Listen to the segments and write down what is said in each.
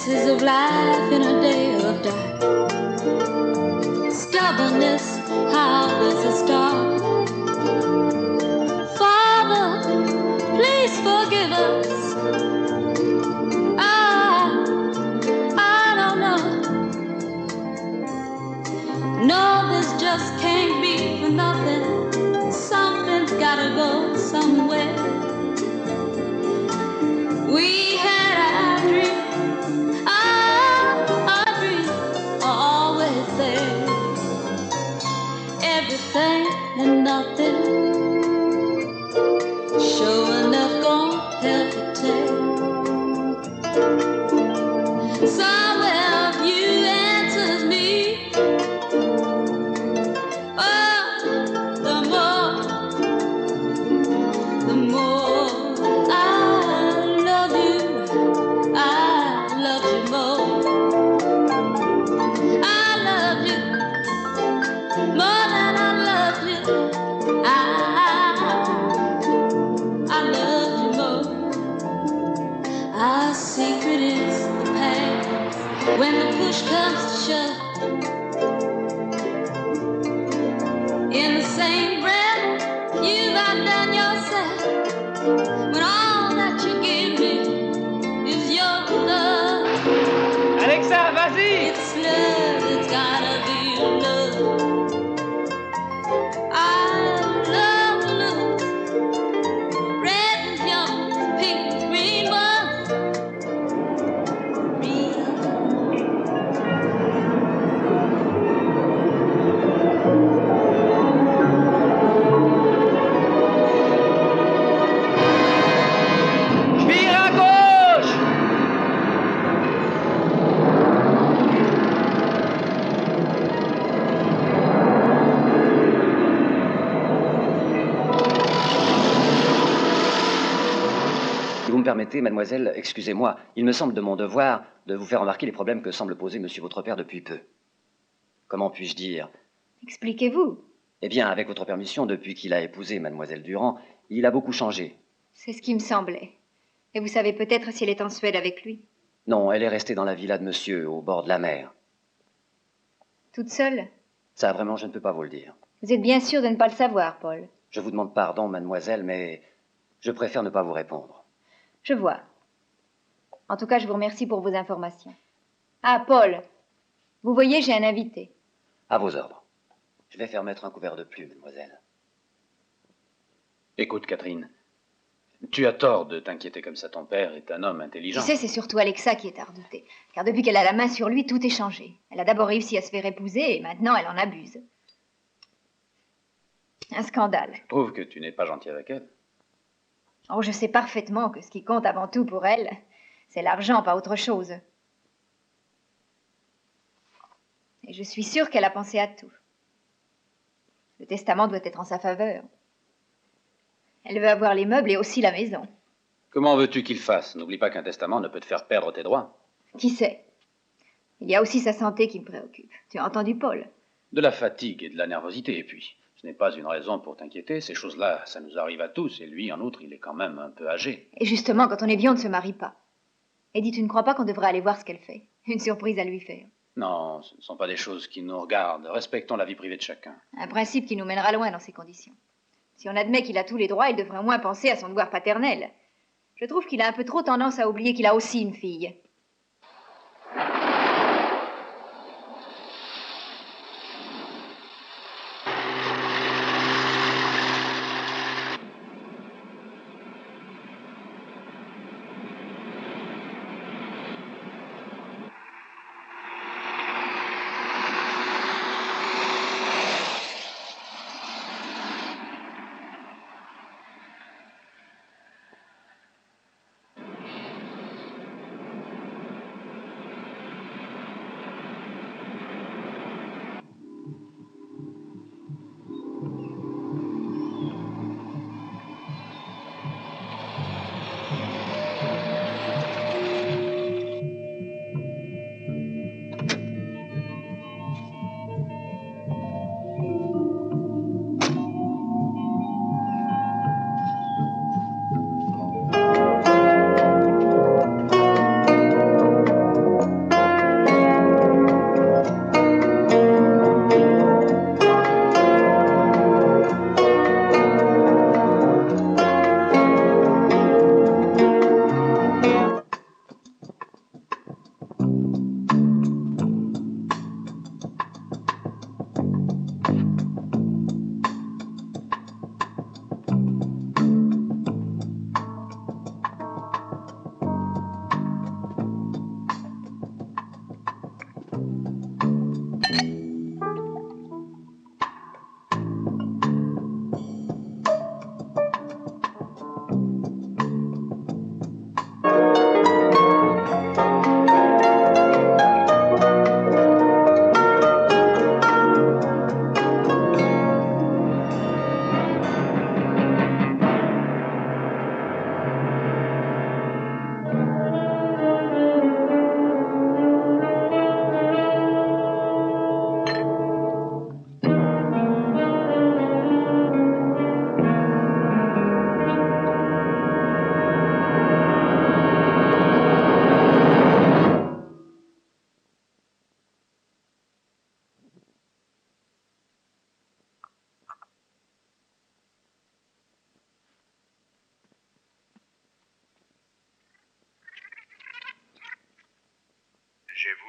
Pieces of life in a day of dark. Stubbornness, how does it start? Father, please forgive us. I don't know. No, this just can't be for nothing. Something's gotta go somewhere. We had our dream, our dream, always there. Everything and nothing, sure enough, gonna help to tell. Somewhere of you answers me. Oh, the more I love you, I love you more. I love you more than I love you. I love you more. Our secret is the past. When the push comes to shove, in the same breath you've outdone yourself. When all that you give me is your love. Alexa, vas-y! It's love, it's gotta be love. I love blue, red and yellow, pink and green ones. Je vire à gauche! Si vous me permettez, mademoiselle, excusez-moi, il me semble de mon devoir de vous faire remarquer les problèmes que semble poser monsieur votre père depuis peu. Comment puis-je dire? Expliquez-vous. Eh bien, avec votre permission, depuis qu'il a épousé mademoiselle Durand, il a beaucoup changé. C'est ce qui me semblait. Et vous savez peut-être si elle est en Suède avec lui. Non, elle est restée dans la villa de monsieur, au bord de la mer. Toute seule? Ça, vraiment, je ne peux pas vous le dire. Vous êtes bien sûr de ne pas le savoir, Paul. Je vous demande pardon, mademoiselle, mais je préfère ne pas vous répondre. Je vois. En tout cas, je vous remercie pour vos informations. Ah, Paul, vous voyez, j'ai un invité. À vos ordres. Je vais faire mettre un couvert de pluie, mademoiselle. Écoute, Catherine, tu as tort de t'inquiéter comme ça. Ton père est un homme intelligent. Tu sais, c'est surtout Alexa qui est à redouter. Car depuis qu'elle a la main sur lui, tout est changé. Elle a d'abord réussi à se faire épouser et maintenant elle en abuse. Un scandale. Je trouve que tu n'es pas gentil avec elle. Oh, je sais parfaitement que ce qui compte avant tout pour elle, c'est l'argent, pas autre chose. Et je suis sûre qu'elle a pensé à tout. Le testament doit être en sa faveur. Elle veut avoir les meubles et aussi la maison. Comment veux-tu qu'il fasse? N'oublie pas qu'un testament ne peut te faire perdre tes droits. Qui sait? Il y a aussi sa santé qui me préoccupe. Tu as entendu, Paul? De la fatigue et de la nervosité, et puis, ce n'est pas une raison pour t'inquiéter. Ces choses-là, ça nous arrive à tous, et lui, en outre, il est quand même un peu âgé. Et justement, quand on est vieux, on ne se marie pas. Et dis, tu ne crois pas qu'on devrait aller voir ce qu'elle fait? Une surprise à lui faire. Non, ce ne sont pas des choses qui nous regardent. Respectons la vie privée de chacun. Un principe qui nous mènera loin dans ces conditions. Si on admet qu'il a tous les droits, il devrait au moins penser à son devoir paternel. Je trouve qu'il a un peu trop tendance à oublier qu'il a aussi une fille.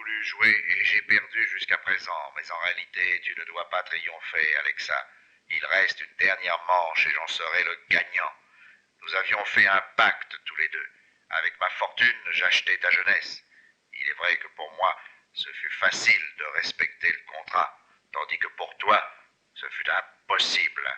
voulu jouer et j'ai perdu jusqu'à présent, mais en réalité, tu ne dois pas triompher, Alexa. Il reste une dernière manche et j'en serai le gagnant. Nous avions fait un pacte tous les deux. Avec ma fortune, j'achetais ta jeunesse. Il est vrai que pour moi, ce fut facile de respecter le contrat, tandis que pour toi, ce fut impossible.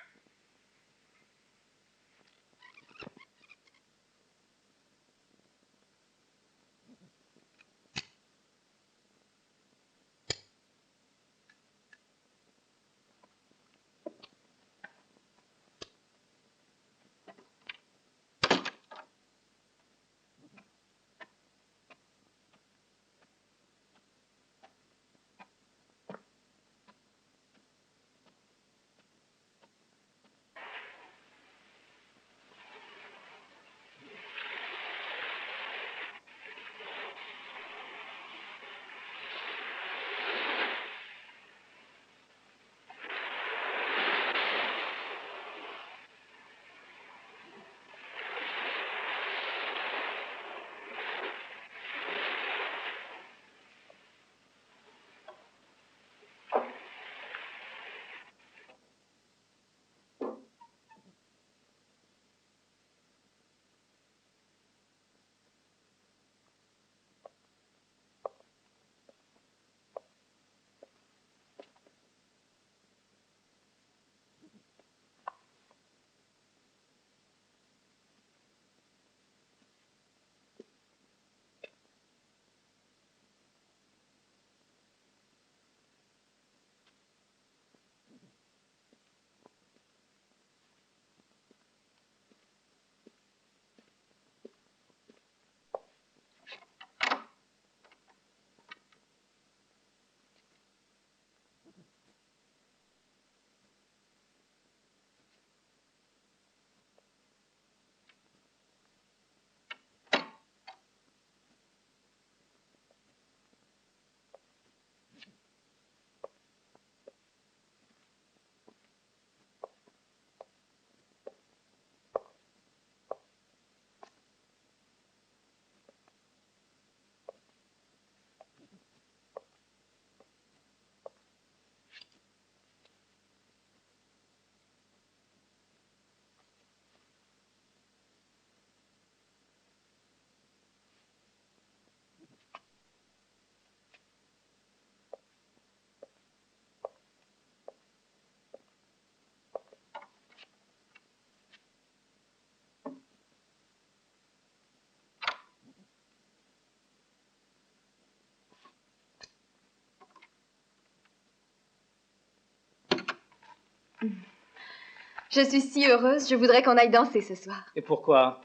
Je suis si heureuse, je voudrais qu'on aille danser ce soir. Et pourquoi?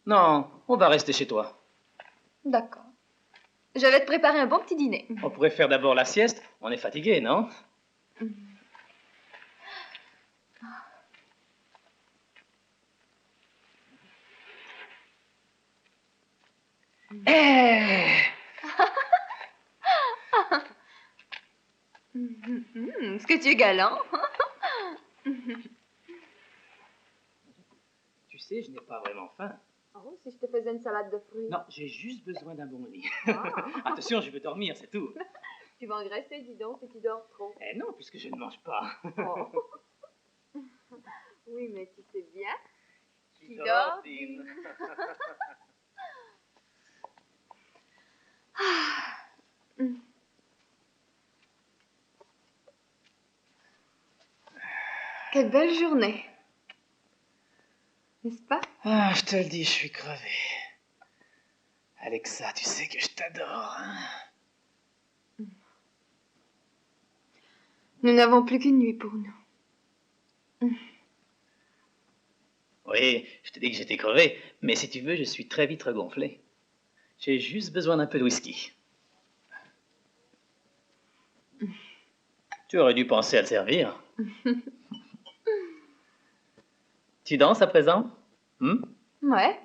Non, on va rester chez toi. D'accord. Je vais te préparer un bon petit dîner. On pourrait faire d'abord la sieste. On est fatigué, non? Est-ce que tu es galant? Tu sais, je n'ai pas vraiment faim. Oh, si je te faisais une salade de fruits. Non, j'ai juste besoin d'un bon lit. Ah. Attention, je veux dormir, c'est tout. Tu vas engraisser, dis donc, si tu dors trop. Eh non, puisque je ne mange pas. Oh. Oui, mais tu sais bien. Qui dort, dîne. Quelle belle journée. N'est-ce pas? Ah, je te le dis, je suis crevé. Alexa, tu sais que je t'adore. Hein? Nous n'avons plus qu'une nuit pour nous. Oui, je te dis que j'étais crevé, mais si tu veux, je suis très vite regonflé. J'ai juste besoin d'un peu de whisky. Tu aurais dû penser à le servir. Tu danses à présent? Ouais.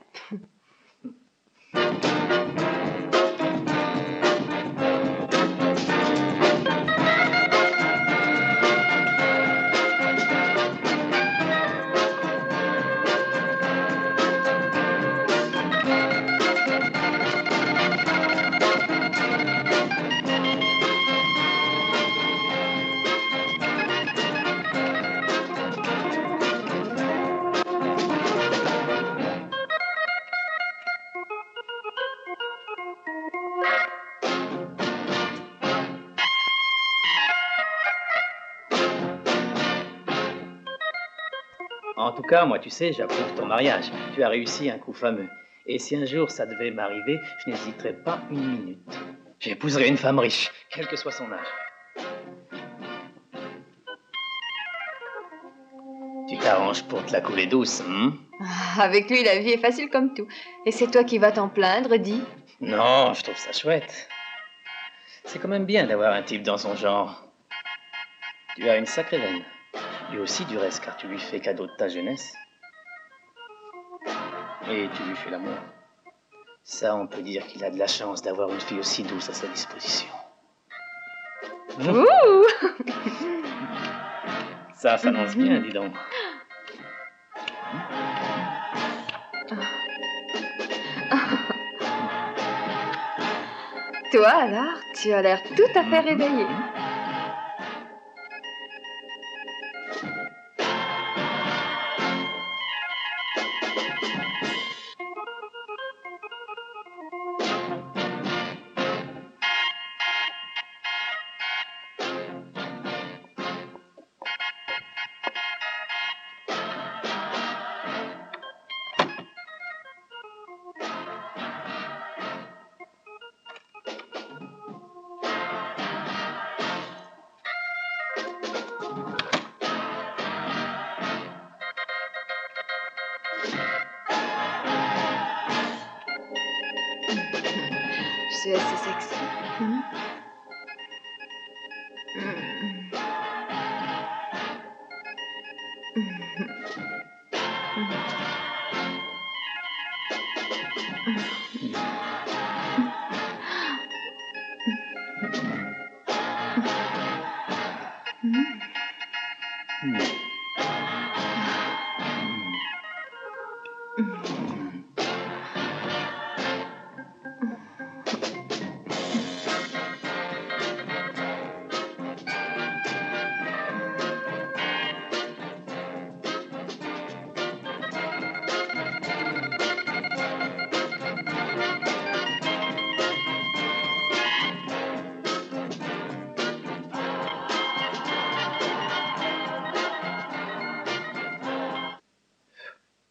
En tout cas, moi, tu sais, j'approuve ton mariage. Tu as réussi un coup fameux. Et si un jour ça devait m'arriver, je n'hésiterai pas une minute. J'épouserai une femme riche, quel que soit son âge. Tu t'arranges pour te la couler douce, hein? Avec lui, la vie est facile comme tout. Et c'est toi qui vas t'en plaindre, dis. Non, je trouve ça chouette. C'est quand même bien d'avoir un type dans son genre. Tu as une sacrée veine. Lui aussi du reste, car tu lui fais cadeau de ta jeunesse. Et tu lui fais l'amour. Ça, on peut dire qu'il a de la chance d'avoir une fille aussi douce à sa disposition. Ouh! Ça s'annonce bien, dis donc. Toi, alors, tu as l'air tout à fait réveillé. Je suis assez sexy.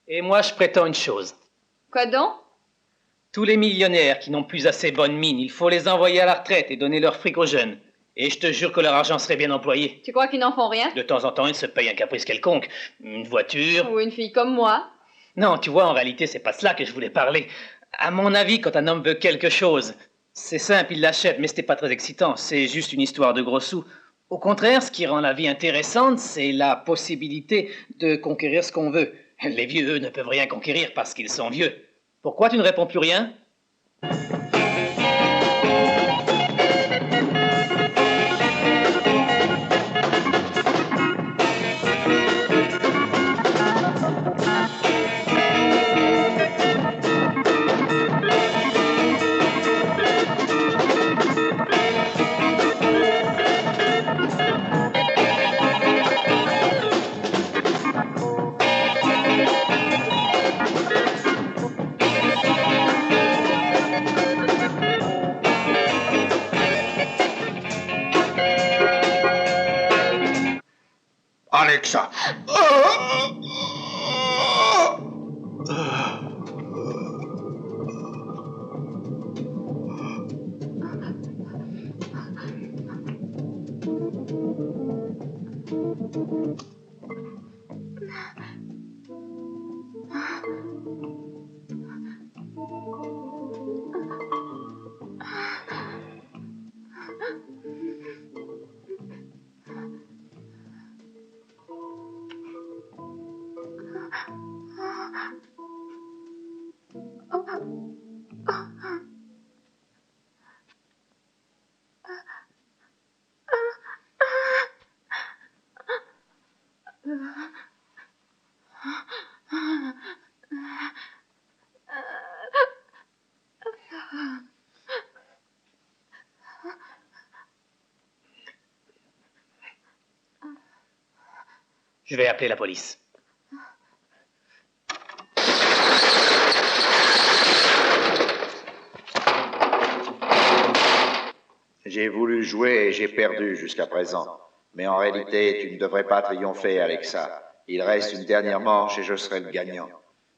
Et moi, je prétends une chose. Quoi donc? Tous les millionnaires qui n'ont plus assez bonne mine, il faut les envoyer à la retraite et donner leur fric aux jeunes. Et je te jure que leur argent serait bien employé. Tu crois qu'ils n'en font rien? De temps en temps, ils se payent un caprice quelconque. Une voiture. Ou une fille comme moi? Non, tu vois, en réalité, c'est pas cela que je voulais parler. À mon avis, quand un homme veut quelque chose, c'est simple, il l'achète, mais c'était pas très excitant. C'est juste une histoire de gros sous. Au contraire, ce qui rend la vie intéressante, c'est la possibilité de conquérir ce qu'on veut. Les vieux, eux, ne peuvent rien conquérir parce qu'ils sont vieux. Pourquoi tu ne réponds plus rien? Alexa. Je vais appeler la police. J'ai voulu jouer et j'ai perdu jusqu'à présent. Mais en réalité, tu ne devrais pas triompher, Alexa. Il reste une dernière manche et je serai le gagnant.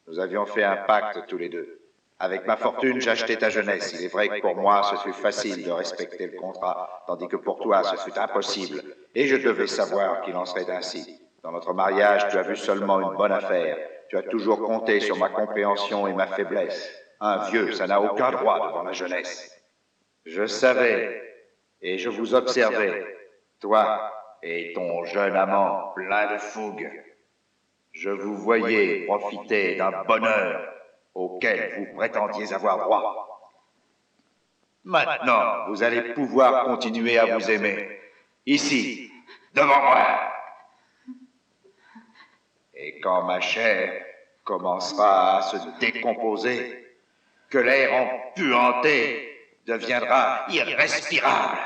Nous avions fait un pacte tous les deux. Avec ma fortune, j'achetais ta jeunesse. Il est vrai que pour moi, ce fut facile de respecter le contrat, tandis que pour toi, ce fut impossible. Et je devais savoir qu'il en serait ainsi. Dans notre mariage, tu as vu seulement une bonne affaire. Tu as toujours compté sur ma compréhension et ma faiblesse. Un vieux, ça n'a aucun droit devant la jeunesse. Je savais, et je vous observais, toi et ton jeune amant plein de fougue. Je vous voyais profiter d'un bonheur auquel vous prétendiez avoir droit. Maintenant, vous allez pouvoir continuer à vous aimer, ici, devant moi. Et quand ma chair commencera à se décomposer, que l'air empuanté deviendra irrespirable,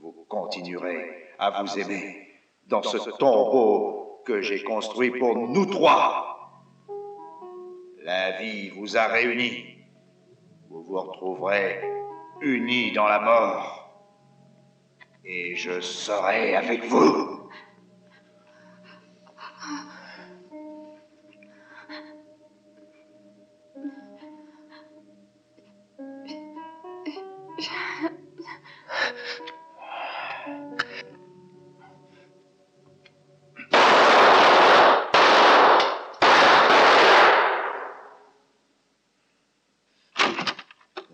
vous continuerez à vous aimer dans ce tombeau que j'ai construit pour nous trois. La vie vous a réunis. Vous vous retrouverez unis dans la mort. Et je serai avec vous.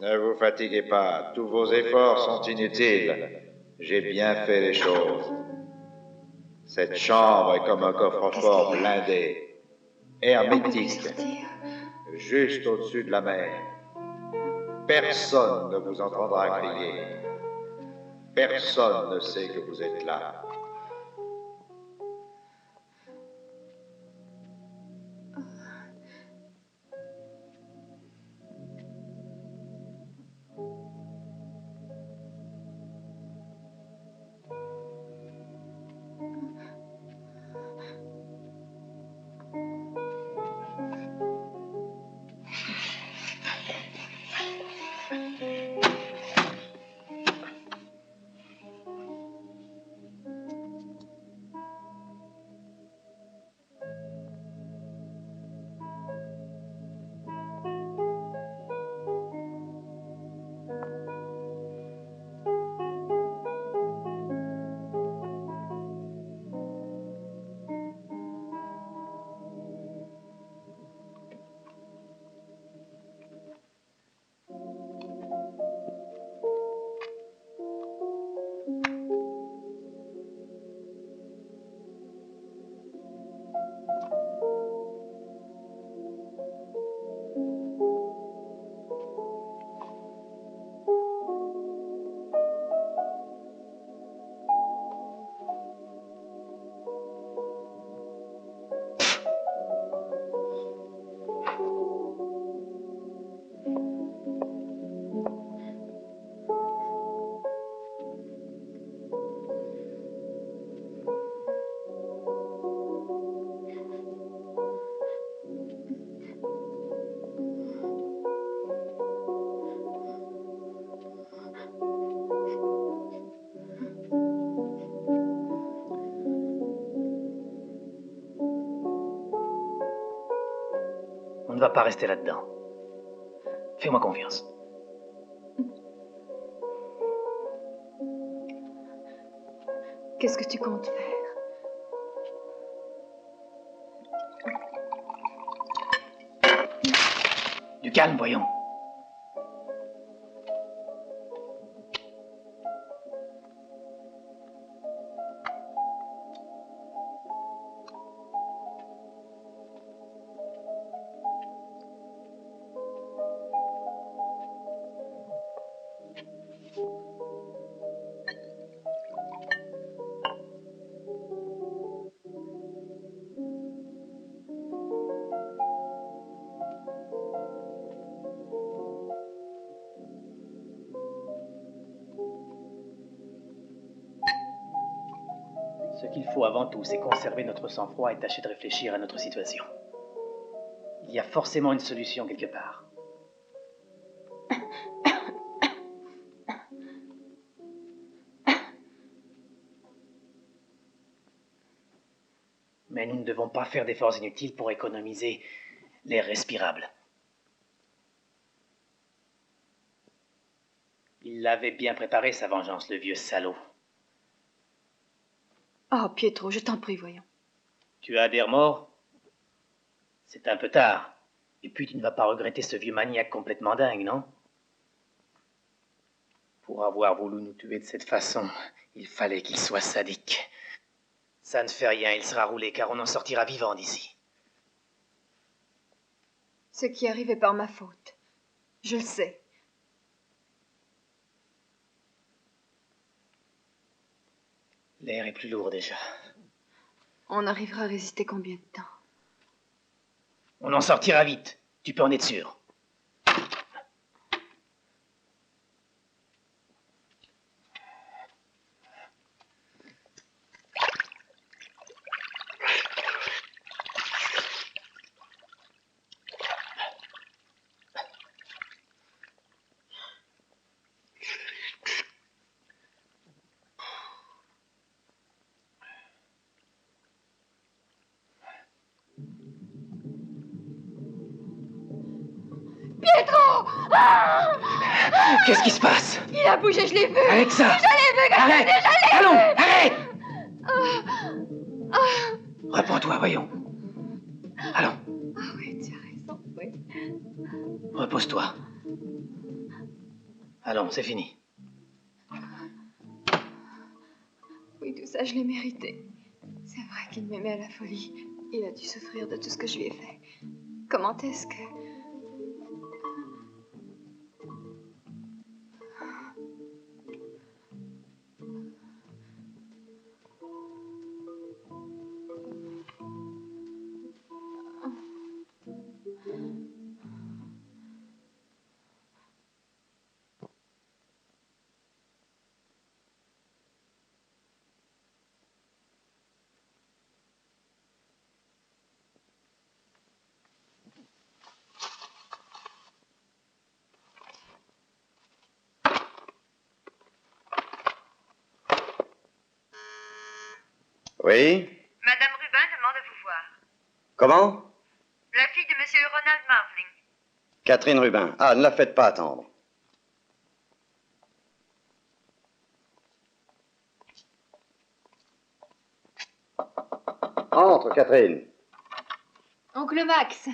Ne vous fatiguez pas, tous vos efforts sont inutiles. J'ai bien fait les choses. Cette chambre est comme un coffre-fort blindé, hermétique, juste au-dessus de la mer. Personne ne vous entendra crier. Personne ne sait que vous êtes là. On ne va pas rester là-dedans. Fais-moi confiance. Qu'est-ce que tu comptes faire? Du calme, voyons. Ce qu'il faut avant tout, c'est conserver notre sang-froid et tâcher de réfléchir à notre situation. Il y a forcément une solution quelque part. Mais nous ne devons pas faire d'efforts inutiles pour économiser l'air respirable. Il l'avait bien préparé, sa vengeance, le vieux salaud. Oh, Pietro, je t'en prie, voyons. Tu as des remords? C'est un peu tard. Et puis tu ne vas pas regretter ce vieux maniaque complètement dingue, non? Pour avoir voulu nous tuer de cette façon, il fallait qu'il soit sadique. Ça ne fait rien, il sera roulé, car on en sortira vivant d'ici. Ce qui arrive est par ma faute. Je le sais. L'air est plus lourd déjà. On arrivera à résister combien de temps? On en sortira vite, tu peux en être sûr. Pietro! Ah! Qu'est-ce qui se passe? Il a bougé, je l'ai vu! Alexa! Je l'ai vu, Arrête! Allons, arrête! Ah! Reprends-toi, voyons. Allons, Ah oui, tu as raison, oui. repose-toi. Allons, c'est fini. Oui, tout ça, je l'ai mérité. C'est vrai qu'il m'aimait à la folie. Il a dû souffrir de tout ce que je lui ai fait. Comment est-ce que... Oui? Madame Rubin demande à vous voir. Comment? La fille de Monsieur Ronald Marvling. Catherine Rubin. Ah, ne la faites pas attendre. Entre, Catherine. Oncle Max,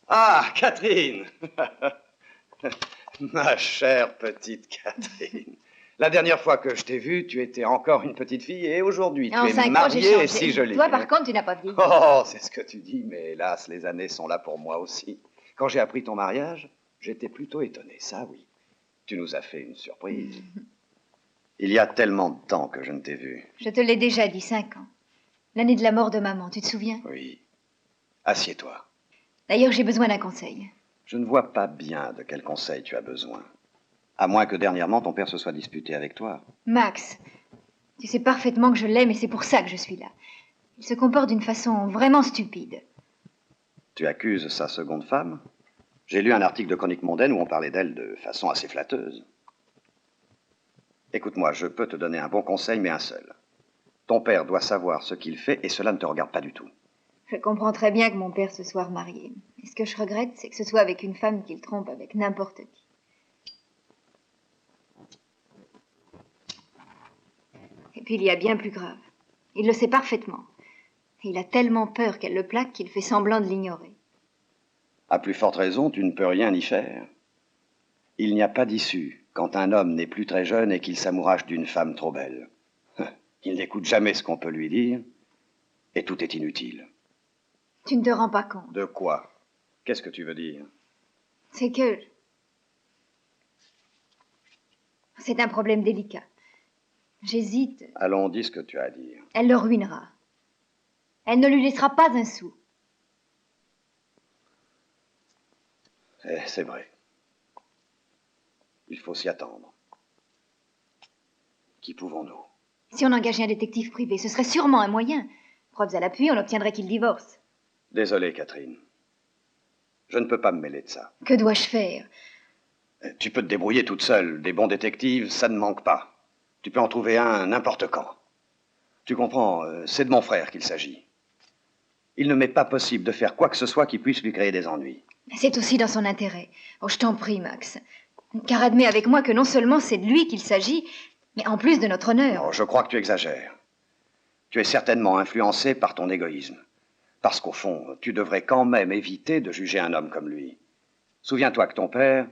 Ah, Catherine! Ma chère petite Catherine. La dernière fois que je t'ai vue, tu étais encore une petite fille et aujourd'hui, en tu es 5 ans, j'ai mariée changé. et si jolie. Toi, par contre, tu n'as pas vieilli. Oh, c'est ce que tu dis, mais hélas, les années sont là pour moi aussi. Quand j'ai appris ton mariage, j'étais plutôt étonné, ça oui. Tu nous as fait une surprise. Il y a tellement de temps que je ne t'ai vu. Je te l'ai déjà dit, 5 ans. L'année de la mort de maman, tu te souviens? Oui. Assieds-toi. D'ailleurs, j'ai besoin d'un conseil. Je ne vois pas bien de quel conseil tu as besoin. À moins que dernièrement ton père se soit disputé avec toi. Max, tu sais parfaitement que je l'aime et c'est pour ça que je suis là. Il se comporte d'une façon vraiment stupide. Tu accuses sa seconde femme? J'ai lu un article de Chronique mondaine où on parlait d'elle de façon assez flatteuse. Écoute-moi, je peux te donner un bon conseil, mais un seul. Ton père doit savoir ce qu'il fait et cela ne te regarde pas du tout. Je comprends très bien que mon père se soit remarié. Et ce que je regrette, c'est que ce soit avec une femme qu'il trompe avec n'importe qui. Et puis il y a bien plus grave. Il le sait parfaitement. Et il a tellement peur qu'elle le plaque qu'il fait semblant de l'ignorer. À plus forte raison, tu ne peux rien y faire. Il n'y a pas d'issue quand un homme n'est plus très jeune et qu'il s'amourache d'une femme trop belle. Il n'écoute jamais ce qu'on peut lui dire et tout est inutile. Tu ne te rends pas compte. De quoi? Qu'est-ce que tu veux dire? C'est que... C'est un problème délicat. J'hésite. Allons, dis ce que tu as à dire. Elle le ruinera. Elle ne lui laissera pas un sou. C'est vrai. Il faut s'y attendre. Qui pouvons-nous? Si on engageait un détective privé, ce serait sûrement un moyen. Preuves à l'appui, on obtiendrait qu'il divorce. Désolé, Catherine. Je ne peux pas me mêler de ça. Que dois-je faire? Tu peux te débrouiller toute seule. Des bons détectives, ça ne manque pas. Tu peux en trouver un n'importe quand. Tu comprends, c'est de mon frère qu'il s'agit. Il ne m'est pas possible de faire quoi que ce soit qui puisse lui créer des ennuis. C'est aussi dans son intérêt. Oh, je t'en prie, Max. Car admets avec moi que non seulement c'est de lui qu'il s'agit, mais en plus de notre honneur. Non, je crois que tu exagères. Tu es certainement influencé par ton égoïsme. Parce qu'au fond, tu devrais quand même éviter de juger un homme comme lui. Souviens-toi que ton père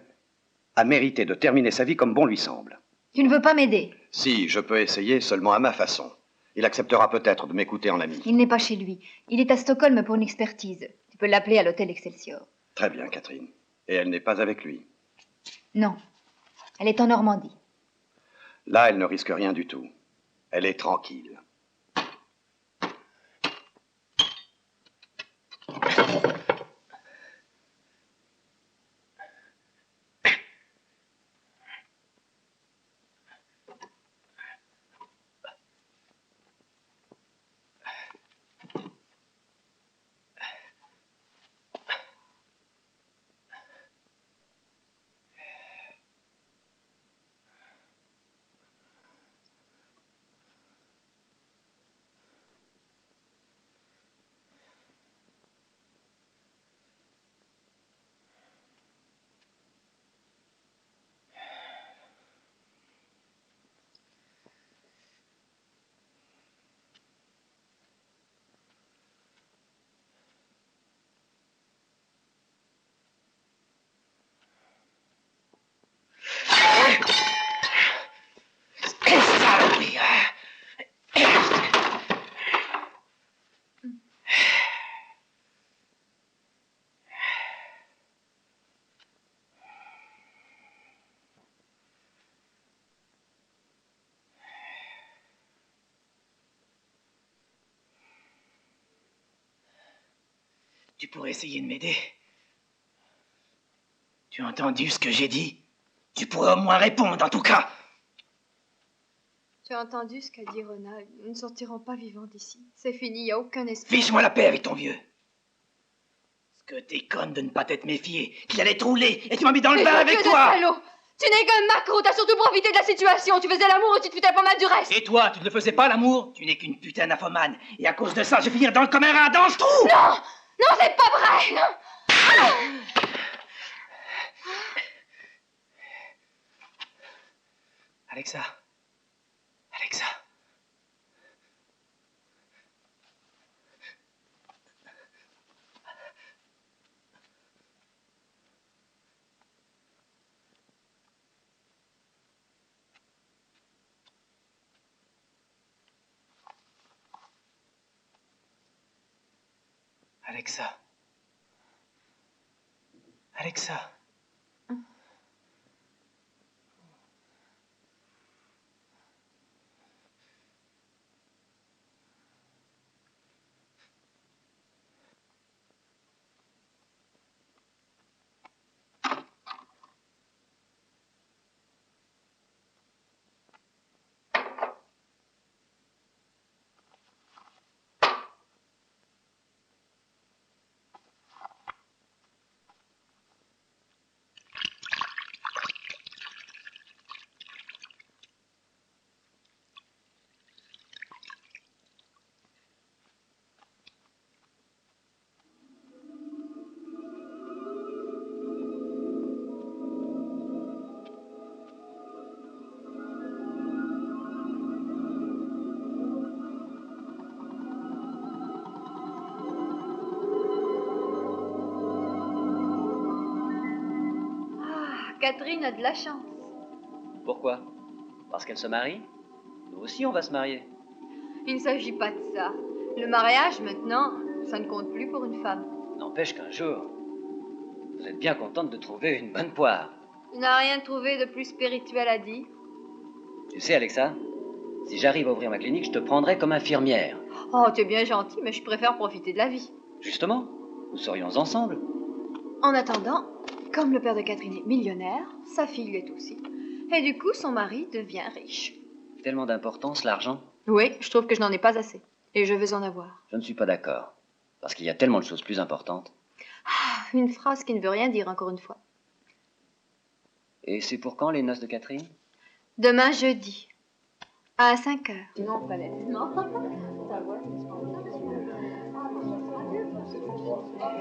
a mérité de terminer sa vie comme bon lui semble. Tu ne veux pas m'aider? Si, je peux essayer seulement à ma façon. Il acceptera peut-être de m'écouter en ami. Il n'est pas chez lui. Il est à Stockholm pour une expertise. Tu peux l'appeler à l'hôtel Excelsior. Très bien, Catherine. Et elle n'est pas avec lui. Non. Elle est en Normandie. Là, elle ne risque rien du tout. Elle est tranquille. Tu pourrais essayer de m'aider. Tu as entendu ce que j'ai dit? Tu pourrais au moins répondre, en tout cas. Tu as entendu ce qu'a dit Ronald. Nous ne sortirons pas vivants d'ici. C'est fini, il n'y a aucun espoir. Fiche-moi la paix avec ton vieux. Est-ce que t'es conne de ne pas t'être méfié? Qu'il allait te rouler et tu m'as mis dans le bain avec toi. Salaud. Tu n'es qu'un macro, t'as surtout profité de la situation. Tu faisais l'amour et tu te foutais pas mal du reste. Et toi, tu ne le faisais pas, l'amour? Tu n'es qu'une putain d'infomane. Et à cause de ça, je vais finir dans le comme un rat dans ce trou. Non. Non, c'est pas vrai. Alexa. Alexa. Alexa. Alexa. Catherine a de la chance. Pourquoi? Parce qu'elle se marie? Nous aussi, on va se marier. Il ne s'agit pas de ça. Le mariage, maintenant, ça ne compte plus pour une femme. N'empêche qu'un jour, vous êtes bien contente de trouver une bonne poire. Tu n'as rien trouvé de plus spirituel à dire? Tu sais, Alexa, si j'arrive à ouvrir ma clinique, je te prendrai comme infirmière. Oh, tu es bien gentil, mais je préfère profiter de la vie. Justement, nous serions ensemble. En attendant, comme le père de Catherine est millionnaire, sa fille l'est aussi. Et du coup, son mari devient riche. Tellement d'importance, l'argent. Oui, je trouve que je n'en ai pas assez. Et je veux en avoir. Je ne suis pas d'accord. Parce qu'il y a tellement de choses plus importantes. Une phrase qui ne veut rien dire, encore une fois. Et c'est pour quand les noces de Catherine? Demain jeudi. À 5 heures. Sinon, on fallait. Non.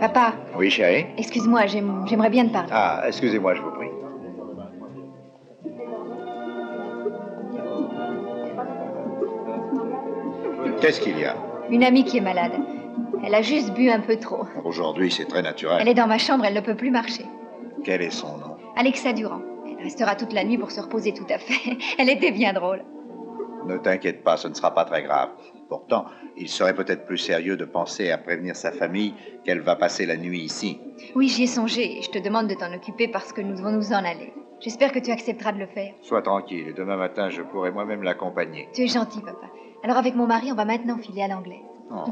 Papa, Oui, chérie? excuse-moi, j'aimerais bien te parler. Ah, excusez-moi, je vous prie. Qu'est-ce qu'il y a? Une amie qui est malade. Elle a juste bu un peu trop. Aujourd'hui, c'est très naturel. Elle est dans ma chambre, elle ne peut plus marcher. Quel est son nom? Alexa Durand. Elle restera toute la nuit pour se reposer tout à fait. Elle était bien drôle. Ne t'inquiète pas, ce ne sera pas très grave. Pourtant, il serait peut-être plus sérieux de penser à prévenir sa famille qu'elle va passer la nuit ici. Oui, j'y ai songé et je te demande de t'en occuper parce que nous devons nous en aller. J'espère que tu accepteras de le faire. Sois tranquille, et demain matin, je pourrai moi-même l'accompagner. Tu es gentil, papa. Alors avec mon mari, on va maintenant filer à l'anglaise. Oh.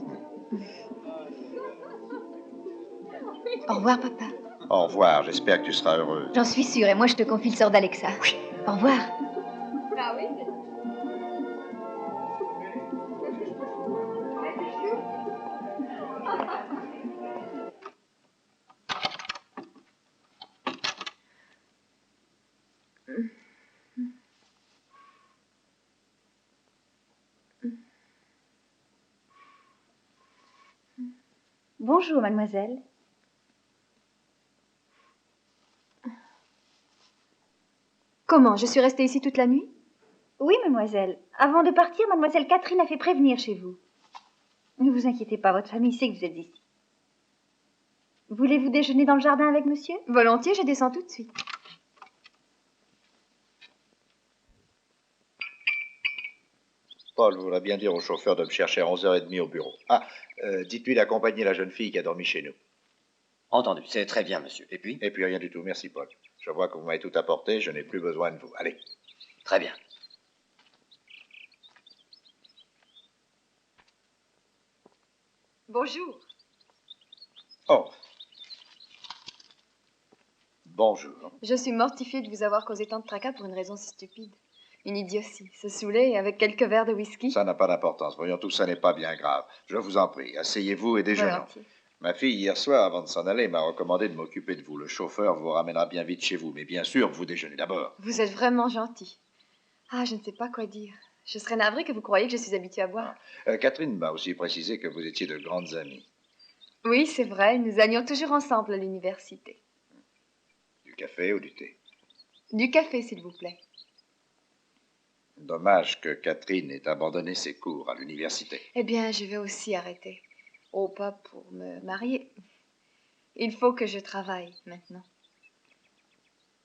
Au revoir, papa. Au revoir, j'espère que tu seras heureuse. J'en suis sûre et moi je te confie le sort d'Alexa. Oui. Au revoir. Ah oui? Bonjour, mademoiselle. Comment? Je suis restée ici toute la nuit? Oui, mademoiselle. Avant de partir, mademoiselle Catherine a fait prévenir chez vous. Ne vous inquiétez pas, votre famille sait que vous êtes ici. Voulez-vous déjeuner dans le jardin avec monsieur? Volontiers, je descends tout de suite. Paul voudrait bien dire au chauffeur de me chercher à 11h30 au bureau. Ah, dites-lui d'accompagner la jeune fille qui a dormi chez nous. Entendu, c'est très bien, monsieur. Et puis? Et puis rien du tout, merci Paul. Je vois que vous m'avez tout apporté, je n'ai plus besoin de vous. Allez. Très bien. Bonjour. Oh. Bonjour. Je suis mortifiée de vous avoir causé tant de tracas pour une raison si stupide. Une idiotie. Se saouler avec quelques verres de whisky. Ça n'a pas d'importance. Voyons tout, ça n'est pas bien grave. Je vous en prie, asseyez-vous et déjeunons. Volontiers. Ma fille, hier soir, avant de s'en aller, m'a recommandé de m'occuper de vous. Le chauffeur vous ramènera bien vite chez vous, mais bien sûr, vous déjeunez d'abord. Vous êtes vraiment gentil. Ah, je ne sais pas quoi dire. Je serais navrée que vous croyiez que je suis habituée à boire. Catherine m'a aussi précisé que vous étiez de grandes amies. Oui, c'est vrai. Nous allions toujours ensemble à l'université. Du café ou du thé? Du café, s'il vous plaît. Dommage que Catherine ait abandonné ses cours à l'université. Eh bien, je vais aussi arrêter. Oh, pas pour me marier. Il faut que je travaille maintenant.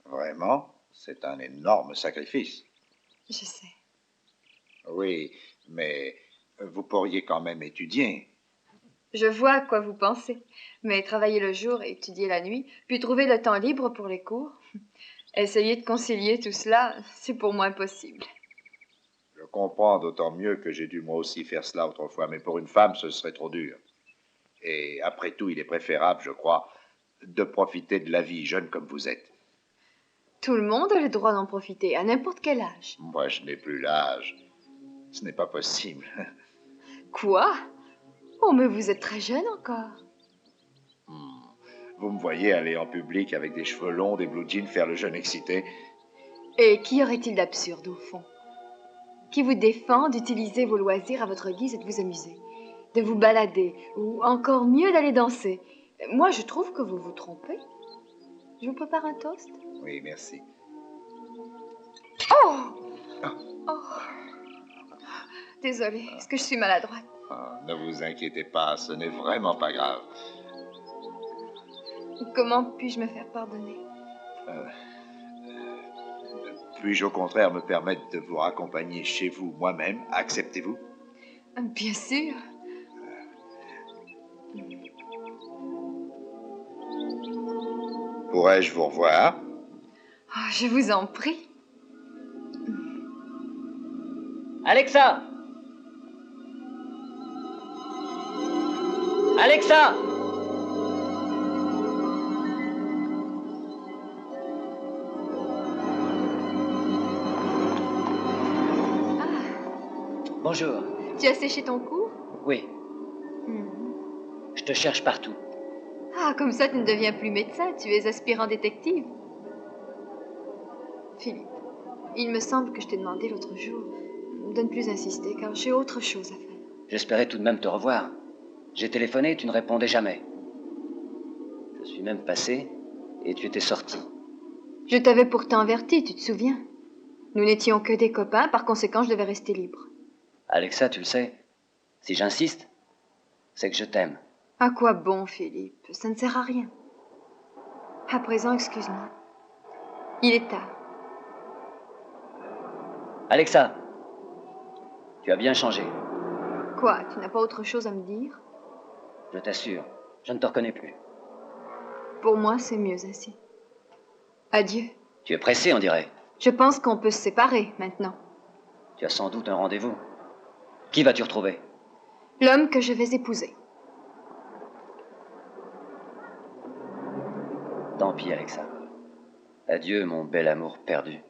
Vraiment? C'est un énorme sacrifice. Je sais. Oui, mais vous pourriez quand même étudier. Je vois à quoi vous pensez. Mais travailler le jour et étudier la nuit, puis trouver le temps libre pour les cours. Essayer de concilier tout cela, c'est pour moi impossible. Je comprends d'autant mieux que j'ai dû moi aussi faire cela autrefois, mais pour une femme, ce serait trop dur. Et après tout, il est préférable, je crois, de profiter de la vie, jeune comme vous êtes. Tout le monde a le droit d'en profiter, à n'importe quel âge. Moi, je n'ai plus l'âge. Ce n'est pas possible. Quoi? Oh, mais vous êtes très jeune encore. Vous me voyez aller en public avec des cheveux longs, des blue jeans, faire le jeune excité. Et qu'y aurait-il d'absurde, au fond? Qui vous défend d'utiliser vos loisirs à votre guise et de vous amuser, de vous balader, ou encore mieux d'aller danser? Moi, je trouve que vous vous trompez. Je vous prépare un toast? Oui, merci. Oh! Oh! Désolée, est-ce que je suis maladroite? Ah, ne vous inquiétez pas, ce n'est vraiment pas grave. Comment puis-je me faire pardonner? Puis-je au contraire me permettre de vous raccompagner chez vous moi-même? Acceptez-vous? Bien sûr. Pourrais-je vous revoir? Oh, je vous en prie. Alexa! Alexa! Bonjour. Tu as séché ton cours? Oui, je te cherche partout. Ah, comme ça, tu ne deviens plus médecin, tu es aspirant détective. Philippe, il me semble que je t'ai demandé l'autre jour de ne plus insister, car j'ai autre chose à faire. J'espérais tout de même te revoir. J'ai téléphoné et tu ne répondais jamais. Je suis même passé et tu étais sorti. Je t'avais pourtant averti, tu te souviens? Nous n'étions que des copains, par conséquent, je devais rester libre. Alexa, tu le sais, si j'insiste, c'est que je t'aime. À quoi bon, Philippe? Ça ne sert à rien. À présent, excuse-moi. Il est tard. Alexa, tu as bien changé. Quoi? Tu n'as pas autre chose à me dire? Je t'assure, je ne te reconnais plus. Pour moi, c'est mieux ainsi. Adieu. Tu es pressé, on dirait. Je pense qu'on peut se séparer maintenant. Tu as sans doute un rendez-vous. Qui vas-tu retrouver? L'homme que je vais épouser. Tant pis, Alexa. Adieu, mon bel amour perdu.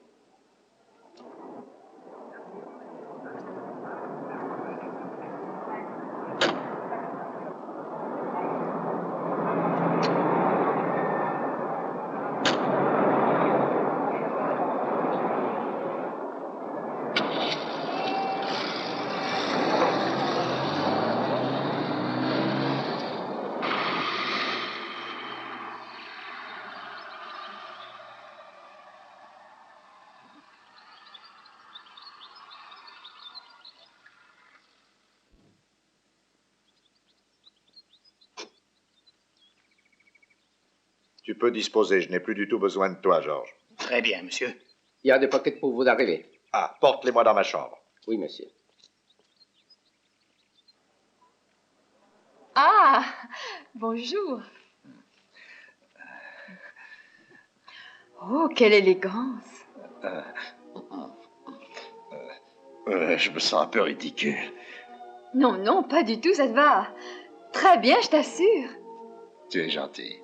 Tu peux disposer, je n'ai plus du tout besoin de toi, Georges. Très bien, monsieur. Il y a des paquets pour vous d'arriver. Ah, porte-les-moi dans ma chambre. Oui, monsieur. Ah! Bonjour. Oh, quelle élégance. Je me sens un peu ridicule. Non, non, pas du tout, ça te va. Très bien, je t'assure. Tu es gentil.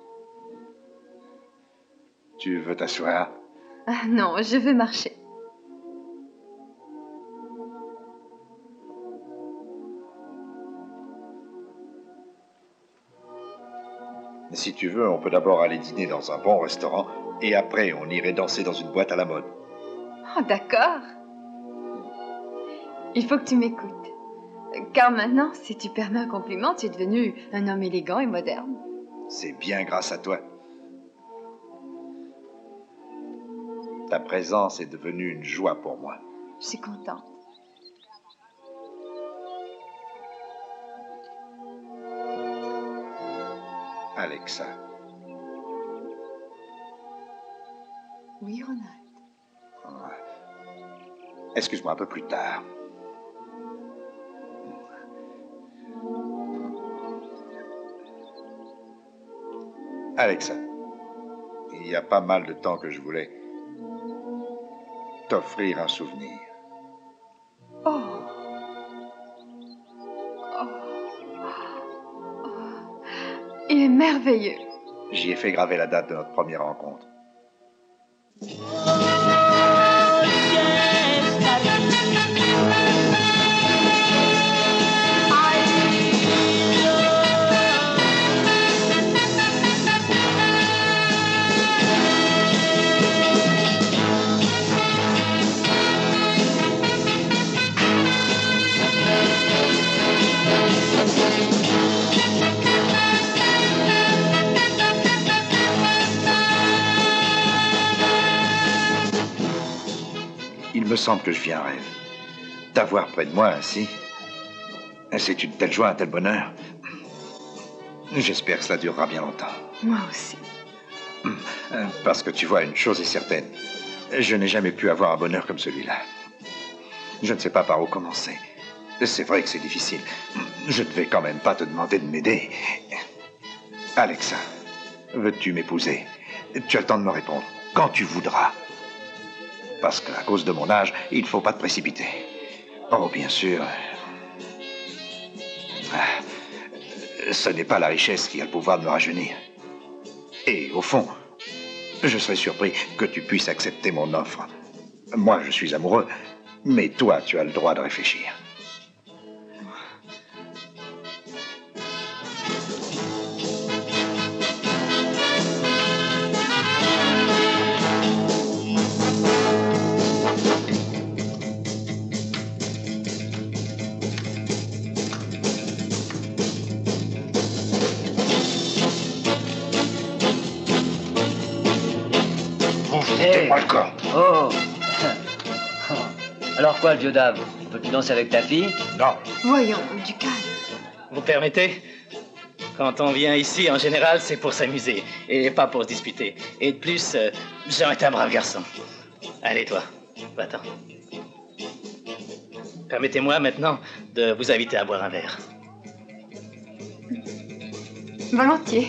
Tu veux t'asseoir? Ah, non, je veux marcher. Si tu veux, on peut d'abord aller dîner dans un bon restaurant et après on irait danser dans une boîte à la mode. Oh, d'accord. Il faut que tu m'écoutes. Car maintenant, si tu permets un compliment, tu es devenu un homme élégant et moderne. C'est bien grâce à toi. Ta présence est devenue une joie pour moi. Je suis contente. Alexa. Oui, Ronald. Excuse-moi un peu plus tard. Alexa, il y a pas mal de temps que je voulais t'offrir un souvenir. Oh. Oh. Oh. Il est merveilleux. J'y ai fait graver la date de notre première rencontre. Il me semble que je vis un rêve. T'avoir près de moi ainsi, c'est une telle joie, un tel bonheur. J'espère que cela durera bien longtemps. Moi aussi. Parce que tu vois, une chose est certaine. Je n'ai jamais pu avoir un bonheur comme celui-là. Je ne sais pas par où commencer. C'est vrai que c'est difficile. Je ne vais quand même pas te demander de m'aider. Alexa, veux-tu m'épouser? Tu as le temps de me répondre. Quand tu voudras. Parce qu'à cause de mon âge, il ne faut pas te précipiter. Oh, bien sûr. Ce n'est pas la richesse qui a le pouvoir de me rajeunir. Et au fond, je serais surpris que tu puisses accepter mon offre. Moi, je suis amoureux, mais toi, tu as le droit de réfléchir. C'était pas le cas. Oh. Alors quoi, le vieux Dave? Peux-tu danser avec ta fille? Non. Voyons, du calme. Vous permettez? Quand on vient ici, en général, c'est pour s'amuser et pas pour se disputer. Et de plus, Jean est un brave garçon. Allez, toi, va-t'en. Permettez-moi maintenant de vous inviter à boire un verre. Volontiers.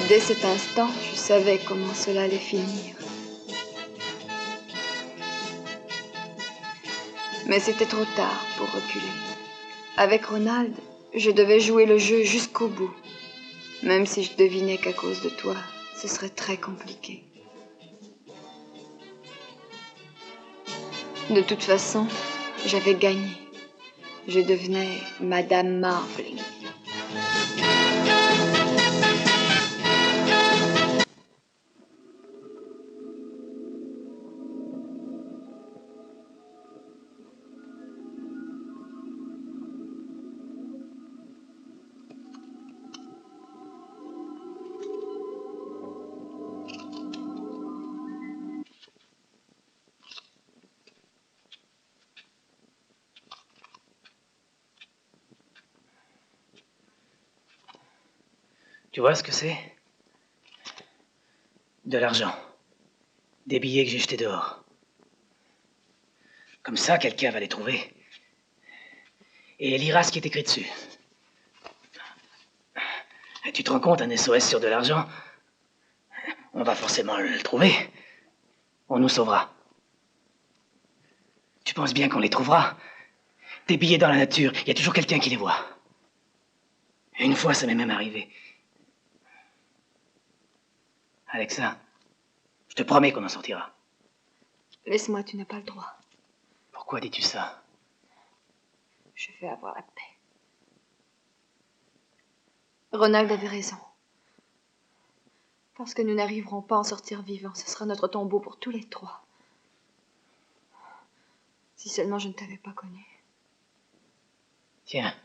Dès cet instant, je savais comment cela allait finir. Mais c'était trop tard pour reculer. Avec Ronald, je devais jouer le jeu jusqu'au bout. Même si je devinais qu'à cause de toi, ce serait très compliqué. De toute façon, j'avais gagné. Je devenais Madame Marveling. Tu vois ce que c'est? De l'argent. Des billets que j'ai jetés dehors. Comme ça, quelqu'un va les trouver. Et lira ce qui est écrit dessus. Tu te rends compte, un SOS sur de l'argent? On va forcément le trouver. On nous sauvera. Tu penses bien qu'on les trouvera? Des billets dans la nature, il y a toujours quelqu'un qui les voit. Une fois, ça m'est même arrivé. Alexa, je te promets qu'on en sortira. Laisse-moi, tu n'as pas le droit. Pourquoi dis-tu ça? Je vais avoir la paix. Ronald avait raison. Parce que nous n'arriverons pas à en sortir vivants, ce sera notre tombeau pour tous les trois. Si seulement je ne t'avais pas connu. Tiens,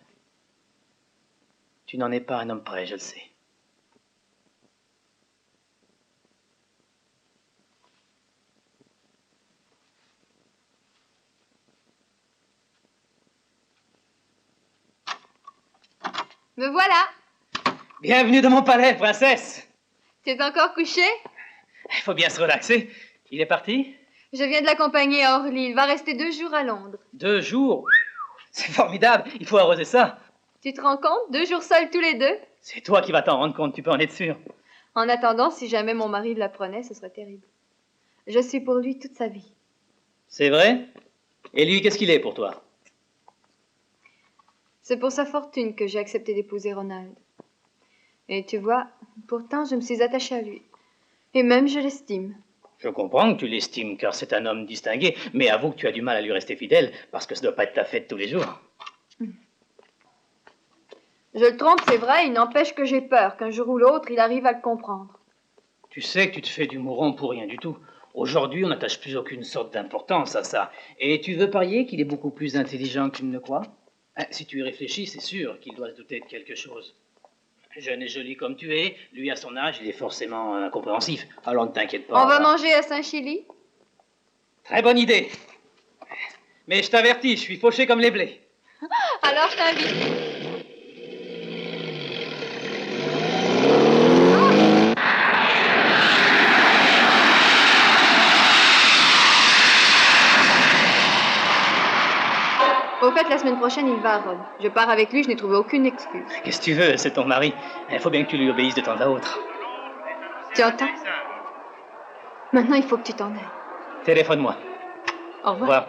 tu n'en es pas un homme prêt, je le sais. Me voilà! Bienvenue dans mon palais, princesse! Tu es encore couché? Il faut bien se relaxer. Il est parti? Je viens de l'accompagner à Orly. Il va rester 2 jours à Londres. 2 jours? C'est formidable, il faut arroser ça. Tu te rends compte? 2 jours seuls tous les deux? C'est toi qui vas t'en rendre compte, tu peux en être sûr. En attendant, si jamais mon mari l'apprenait, ce serait terrible. Je suis pour lui toute sa vie. C'est vrai? Et lui, qu'est-ce qu'il est pour toi? C'est pour sa fortune que j'ai accepté d'épouser Ronald. Et tu vois, pourtant, je me suis attachée à lui. Et même, je l'estime. Je comprends que tu l'estimes, car c'est un homme distingué, mais avoue que tu as du mal à lui rester fidèle, parce que ça doit pas être ta fête tous les jours. Je le trompe, c'est vrai, il n'empêche que j'ai peur qu'un jour ou l'autre, il arrive à le comprendre. Tu sais que tu te fais du mouron pour rien du tout. Aujourd'hui, on n'attache plus aucune sorte d'importance à ça. Et tu veux parier qu'il est beaucoup plus intelligent qu'il ne le croit? Si tu y réfléchis, c'est sûr qu'il doit se douter de quelque chose. Jeune et joli comme tu es, lui à son âge, il est forcément incompréhensif. Alors ne t'inquiète pas. On va manger à Saint-Chili? Très bonne idée. Mais je t'avertis, je suis fauché comme les blés. Alors je t'invite. Au fait, la semaine prochaine, il va à Rome. Je pars avec lui, je n'ai trouvé aucune excuse. Qu'est-ce que tu veux, c'est ton mari. Il faut bien que tu lui obéisses de temps à autre. Tu entends? Maintenant, il faut que tu t'en ailles. Téléphone-moi. Au revoir. Au revoir.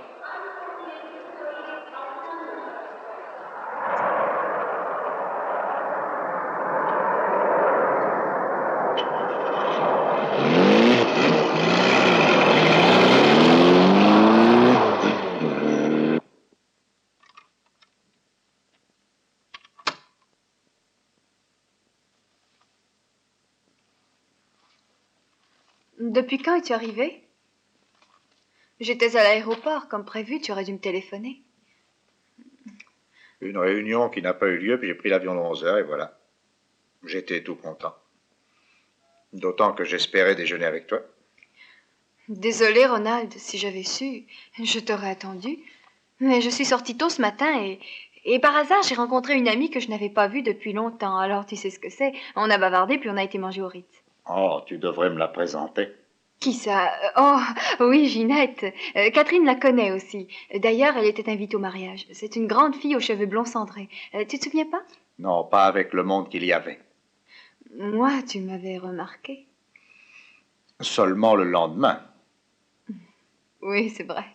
Depuis quand es-tu arrivé? J'étais à l'aéroport, comme prévu, tu aurais dû me téléphoner. Une réunion qui n'a pas eu lieu, puis j'ai pris l'avion de 11 heures et voilà. J'étais tout content. D'autant que j'espérais déjeuner avec toi. Désolée, Ronald, si j'avais su, je t'aurais attendu. Mais je suis sortie tôt ce matin et par hasard, j'ai rencontré une amie que je n'avais pas vue depuis longtemps. Alors, tu sais ce que c'est. On a bavardé, puis on a été manger au Ritz. Oh, tu devrais me la présenter. Qui ça? Oh, oui, Ginette. Catherine la connaît aussi. D'ailleurs, elle était invitée au mariage. C'est une grande fille aux cheveux blonds cendrés. Tu te souviens pas? Non, pas avec le monde qu'il y avait. Moi, tu m'avais remarqué. Seulement le lendemain. Oui, c'est vrai.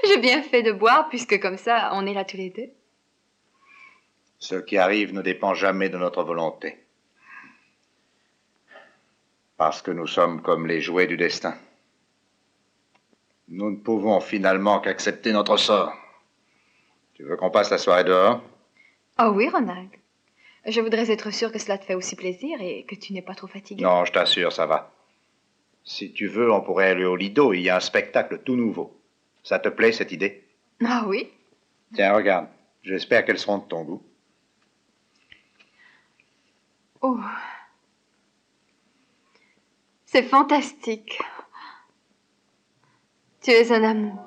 J'ai bien fait de boire, puisque comme ça, on est là tous les deux. Ce qui arrive ne dépend jamais de notre volonté. Parce que nous sommes comme les jouets du destin. Nous ne pouvons finalement qu'accepter notre sort. Tu veux qu'on passe la soirée dehors? Oh oui, Ronald. Je voudrais être sûre que cela te fait aussi plaisir et que tu n'es pas trop fatigué. Non, je t'assure, ça va. Si tu veux, on pourrait aller au Lido. Il y a un spectacle tout nouveau. Ça te plaît, cette idée? Ah oui? Tiens, regarde. J'espère qu'elles seront de ton goût. Oh. C'est fantastique. Tu es un amour.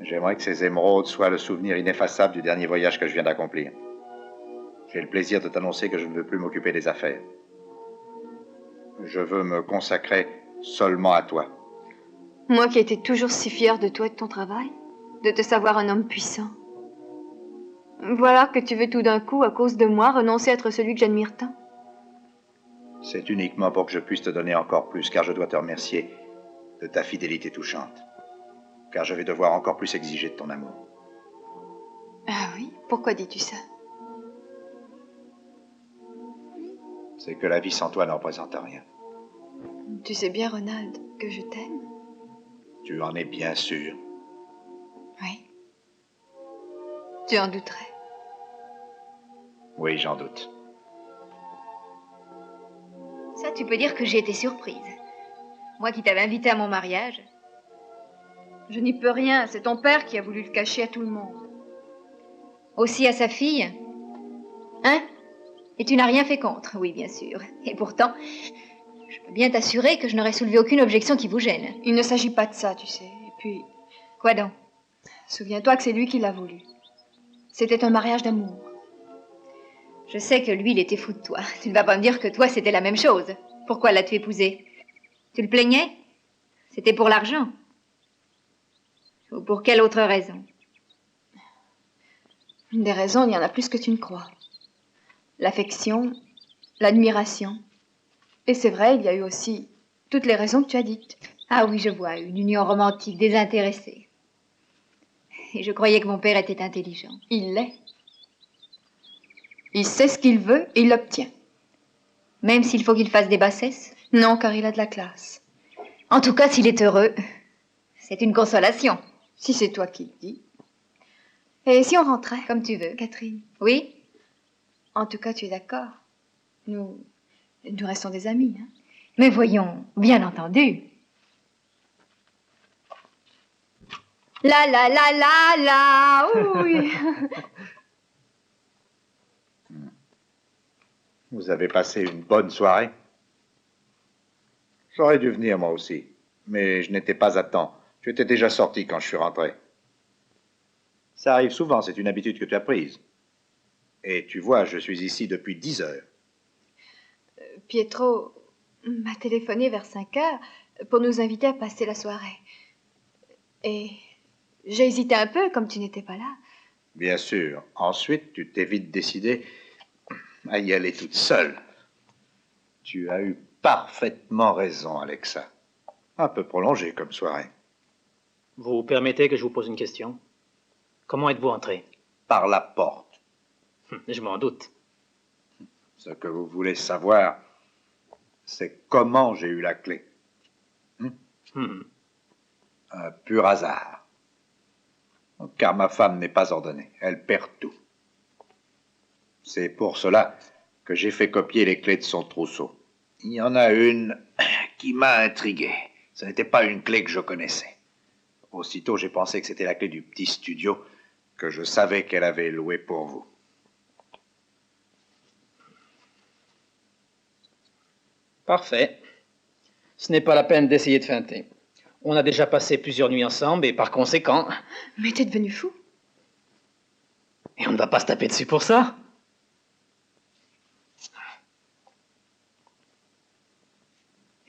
J'aimerais que ces émeraudes soient le souvenir ineffaçable du dernier voyage que je viens d'accomplir. J'ai le plaisir de t'annoncer que je ne veux plus m'occuper des affaires. Je veux me consacrer seulement à toi. Moi qui étais toujours si fière de toi et de ton travail, de te savoir un homme puissant. Voilà que tu veux tout d'un coup, à cause de moi, renoncer à être celui que j'admire tant. C'est uniquement pour que je puisse te donner encore plus, car je dois te remercier de ta fidélité touchante. Car je vais devoir encore plus exiger de ton amour. Ah oui? Pourquoi dis-tu ça? C'est que la vie sans toi ne représente rien. Tu sais bien, Ronald, que je t'aime. Tu en es bien sûr. Oui. Tu en douterais. Oui, j'en doute. Ça, tu peux dire que j'ai été surprise. Moi qui t'avais invité à mon mariage. Je n'y peux rien, c'est ton père qui a voulu le cacher à tout le monde. Aussi à sa fille. Hein? Et tu n'as rien fait contre, oui, bien sûr. Et pourtant, je peux bien t'assurer que je n'aurais soulevé aucune objection qui vous gêne. Il ne s'agit pas de ça, tu sais. Et puis, Quoi donc? souviens-toi que c'est lui qui l'a voulu. C'était un mariage d'amour. Je sais que lui, il était fou de toi. Tu ne vas pas me dire que toi, c'était la même chose. Pourquoi l'as-tu épousé? Tu le plaignais? C'était pour l'argent? Ou pour quelle autre raison? Des raisons, il y en a plus que tu ne crois. L'affection, l'admiration. Et c'est vrai, il y a eu aussi toutes les raisons que tu as dites. Ah oui, je vois, une union romantique désintéressée. Et je croyais que mon père était intelligent. Il l'est. Il sait ce qu'il veut et il l'obtient. Même s'il faut qu'il fasse des bassesses? Non, car il a de la classe. En tout cas, s'il est heureux, c'est une consolation. Si c'est toi qui le dis. Et si on rentrait? Comme tu veux. Catherine. Oui? En tout cas, tu es d'accord? Nous restons des amis, hein? Mais voyons, bien entendu. La la la la la, oui. Vous avez passé une bonne soirée? J'aurais dû venir moi aussi, mais je n'étais pas à temps. Tu étais déjà sorti quand je suis rentré. Ça arrive souvent, c'est une habitude que tu as prise. Et tu vois, je suis ici depuis 10 heures. Pietro m'a téléphoné vers 5 heures pour nous inviter à passer la soirée. Et j'ai hésité un peu, comme tu n'étais pas là. Bien sûr. Ensuite, tu t'es vite décidé à y aller toute seule. Tu as eu parfaitement raison, Alexa. Un peu prolongé comme soirée. Vous permettez que je vous pose une question? Comment êtes-vous entré? Par la porte. Je m'en doute. Ce que vous voulez savoir, c'est comment j'ai eu la clé. Un pur hasard. Car ma femme n'est pas ordonnée. Elle perd tout. C'est pour cela que j'ai fait copier les clés de son trousseau. Il y en a une qui m'a intrigué. Ce n'était pas une clé que je connaissais. Aussitôt, j'ai pensé que c'était la clé du petit studio que je savais qu'elle avait loué pour vous. Parfait. Ce n'est pas la peine d'essayer de feinter. On a déjà passé plusieurs nuits ensemble et par conséquent... Mais t'es devenu fou. Et on ne va pas se taper dessus pour ça.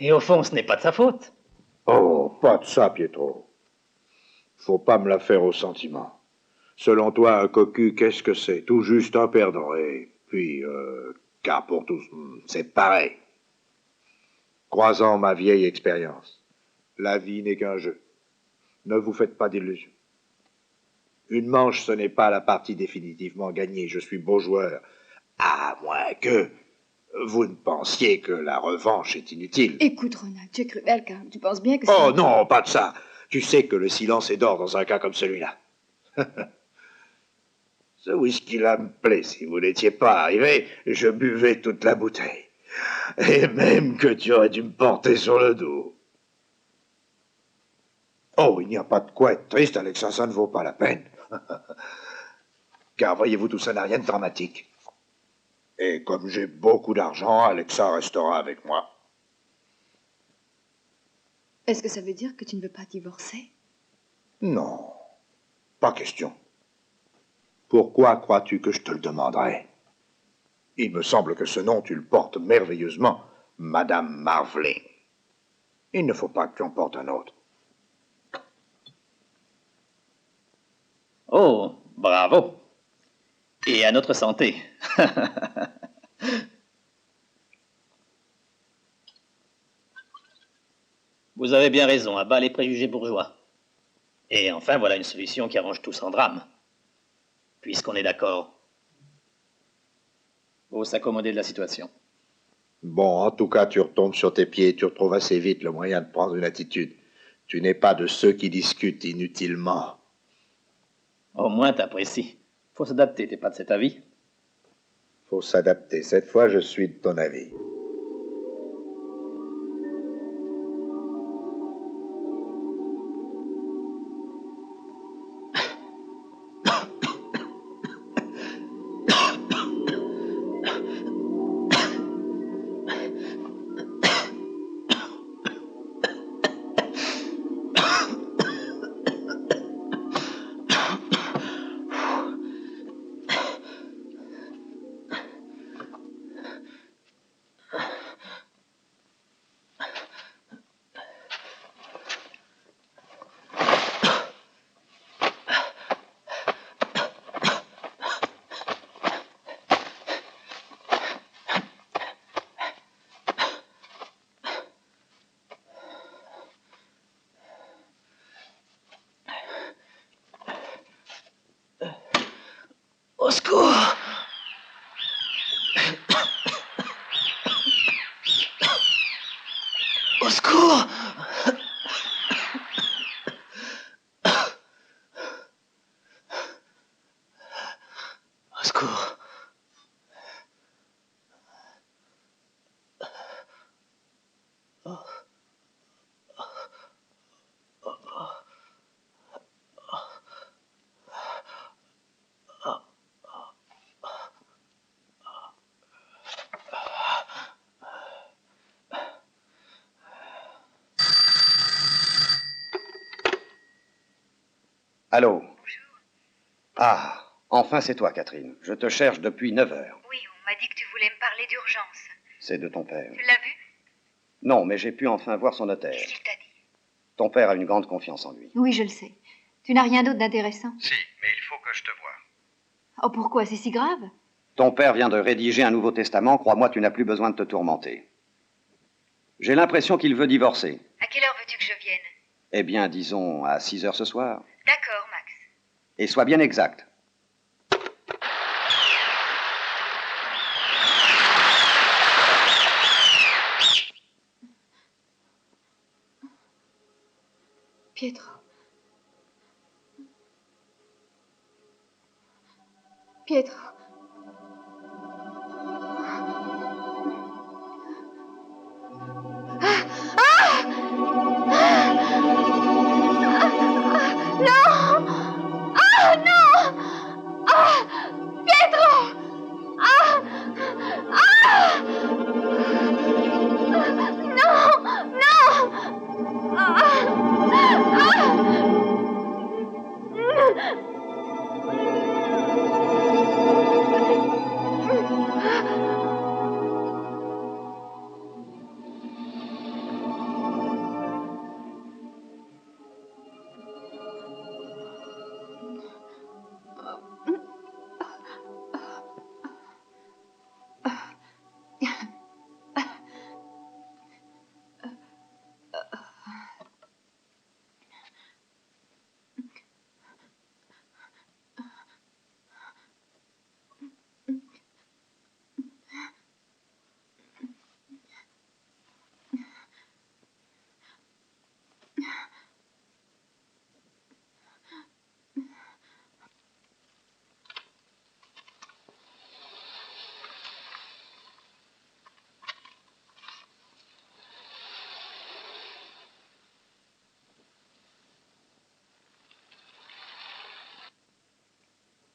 Et au fond, ce n'est pas de sa faute. Oh, pas de ça, Pietro. Faut pas me la faire au sentiment. Selon toi, un cocu, qu'est-ce que c'est? Tout juste un perdant. Et puis, car pour tous, c'est pareil. Croisant ma vieille expérience, la vie n'est qu'un jeu. Ne vous faites pas d'illusions. Une manche, ce n'est pas la partie définitivement gagnée. Je suis beau joueur. À moins que vous ne pensiez que la revanche est inutile. Écoute, Ronald, tu es cruel, car tu penses bien que Oh non, pas de ça. Tu sais que le silence est d'or dans un cas comme celui-là. Ce whisky-là me plaît. Si vous n'étiez pas arrivé, je buvais toute la bouteille. Et même que tu aurais dû me porter sur le dos. Oh, il n'y a pas de quoi être triste, Alexa, ça ne vaut pas la peine. Car voyez-vous, tout ça n'a rien de dramatique. Et comme j'ai beaucoup d'argent, Alexa restera avec moi. Est-ce que ça veut dire que tu ne veux pas divorcer? Non, pas question. Pourquoi crois-tu que je te le demanderais? Il me semble que ce nom, tu le portes merveilleusement, Madame Marveling. Il ne faut pas que tu en portes un autre. Oh, bravo. Et à notre santé. Vous avez bien raison, à bas les préjugés bourgeois. Et enfin, voilà une solution qui arrange tout sans drame. Puisqu'on est d'accord. Faut s'accommoder de la situation. Bon, en tout cas, tu retombes sur tes pieds et tu retrouves assez vite le moyen de prendre une attitude. Tu n'es pas de ceux qui discutent inutilement. Au moins, t'apprécies. Faut s'adapter, t'es pas de cet avis? Faut s'adapter. Cette fois, je suis de ton avis. Au secours! Au secours! Au secours! Allô? Ah, enfin c'est toi, Catherine. Je te cherche depuis 9 heures. Oui, on m'a dit que tu voulais me parler d'urgence. C'est de ton père. Tu l'as vu? Non, mais j'ai pu enfin voir son notaire. Qu'est-ce qu'il t'a dit? Ton père a une grande confiance en lui. Oui, je le sais. Tu n'as rien d'autre d'intéressant? Si, mais il faut que je te voie. Oh, pourquoi? C'est si grave? Ton père vient de rédiger un Nouveau Testament. Crois-moi, tu n'as plus besoin de te tourmenter. J'ai l'impression qu'il veut divorcer. À quelle heure veux-tu que je vienne? Eh bien, disons à 6 heures ce soir. D'accord, Max. Et sois bien exact. Pietro. Pietro.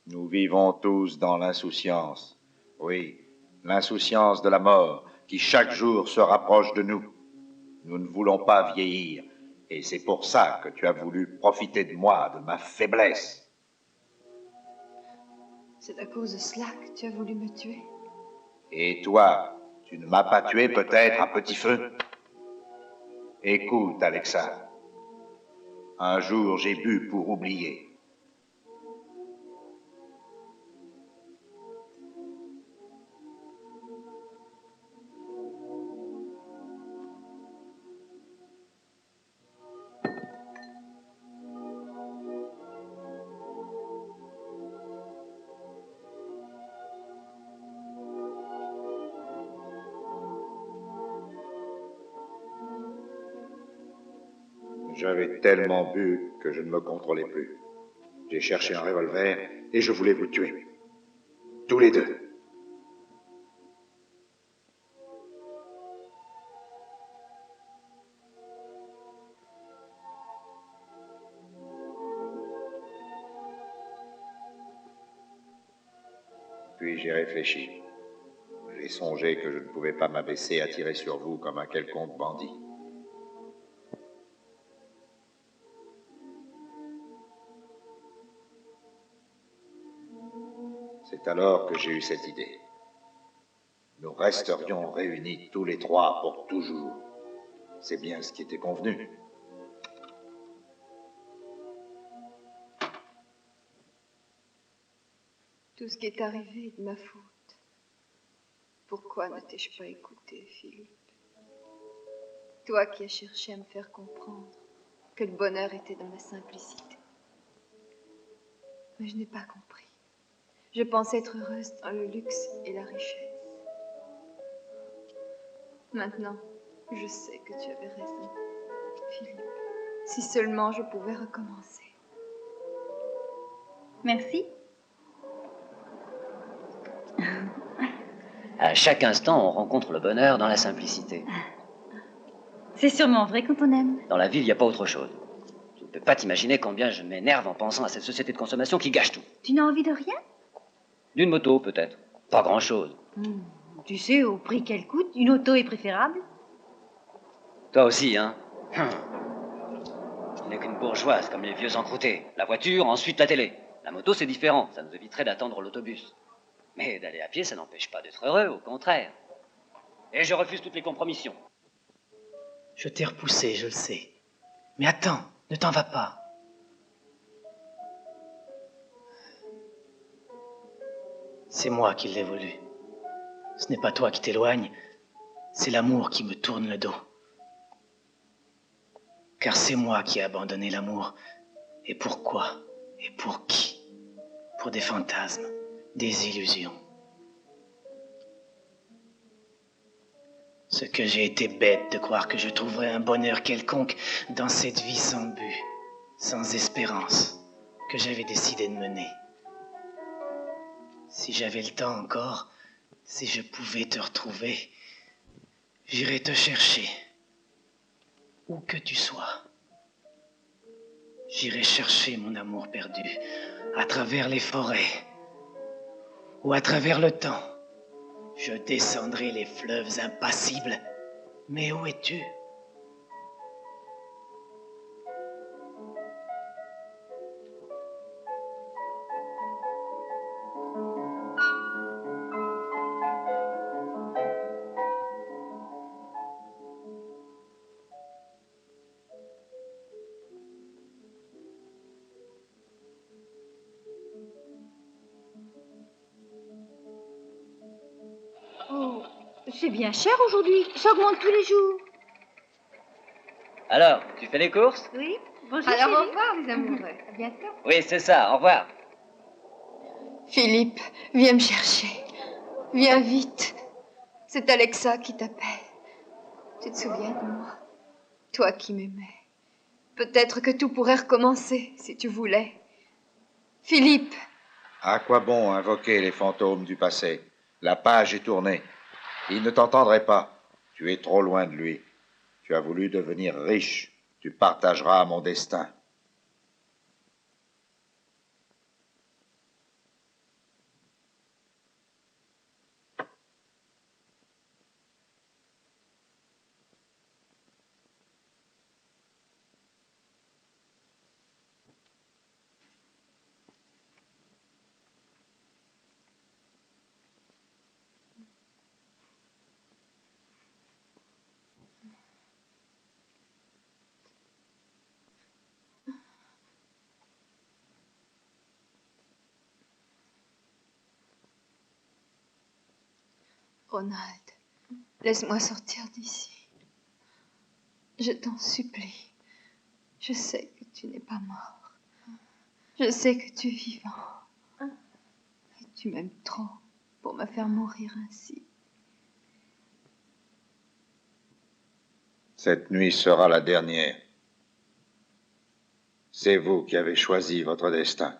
Nous vivons tous dans l'insouciance. Oui, l'insouciance de la mort qui chaque jour se rapproche de nous. Nous ne voulons pas vieillir. Et c'est pour ça que tu as voulu profiter de moi, de ma faiblesse. C'est à cause de cela que tu as voulu me tuer. Et toi, tu ne m'as pas tué peut-être à petit feu? Écoute, Alexa. Un jour, j'ai bu pour oublier. J'avais tellement bu que je ne me contrôlais plus. J'ai cherché un revolver et je voulais vous tuer. Tous les deux. Puis j'ai réfléchi. J'ai songé que je ne pouvais pas m'abaisser à tirer sur vous comme un quelconque bandit. C'est alors que j'ai eu cette idée. Nous resterions réunis tous les trois pour toujours. C'est bien ce qui était convenu. Tout ce qui est arrivé est de ma faute. Pourquoi ne t'ai-je pas écouté, Philippe? Toi qui as cherché à me faire comprendre que le bonheur était dans la simplicité. Mais je n'ai pas compris. Je pensais être heureuse dans le luxe et la richesse. Maintenant, je sais que tu avais raison, Philippe. Si seulement je pouvais recommencer. Merci. À chaque instant, on rencontre le bonheur dans la simplicité. C'est sûrement vrai quand on aime. Dans la vie, il n'y a pas autre chose. Tu ne peux pas t'imaginer combien je m'énerve en pensant à cette société de consommation qui gâche tout. Tu n'as envie de rien? D'une moto, peut-être. Pas grand-chose. Tu sais au prix qu'elle coûte, une auto est préférable. Toi aussi, hein? Je n'ai qu'une bourgeoise, comme les vieux encroutés. La voiture, ensuite la télé. La moto, c'est différent. Ça nous éviterait d'attendre l'autobus. Mais d'aller à pied, ça n'empêche pas d'être heureux, au contraire. Et je refuse toutes les compromissions. Je t'ai repoussé, je le sais. Mais attends, ne t'en va pas. C'est moi qui l'ai voulu. Ce n'est pas toi qui t'éloignes, c'est l'amour qui me tourne le dos. Car c'est moi qui ai abandonné l'amour. Et pourquoi? Et pour qui? Pour des fantasmes, des illusions. Ce que j'ai été bête de croire que je trouverais un bonheur quelconque dans cette vie sans but, sans espérance, que j'avais décidé de mener. Si j'avais le temps encore, si je pouvais te retrouver, j'irais te chercher, où que tu sois. J'irai chercher mon amour perdu, à travers les forêts, ou à travers le temps. Je descendrai les fleuves impassibles. Mais où es-tu? Oh, c'est bien cher aujourd'hui. Ça augmente tous les jours. Alors, tu fais les courses? Oui. Bonjour, Alors au chérie. revoir, les amoureux. À bientôt. Oui, c'est ça, au revoir. Philippe, viens me chercher. Viens vite. C'est Alexa qui t'appelle. Tu te souviens de moi? Toi qui m'aimais. Peut-être que tout pourrait recommencer, si tu voulais. Philippe. À quoi bon invoquer les fantômes du passé? La page est tournée. Il ne t'entendrait pas. Tu es trop loin de lui. Tu as voulu devenir riche. Tu partageras mon destin. Ronald, laisse-moi sortir d'ici. Je t'en supplie. Je sais que tu n'es pas mort. Je sais que tu es vivant. Et tu m'aimes trop pour me faire mourir ainsi. Cette nuit sera la dernière. C'est vous qui avez choisi votre destin.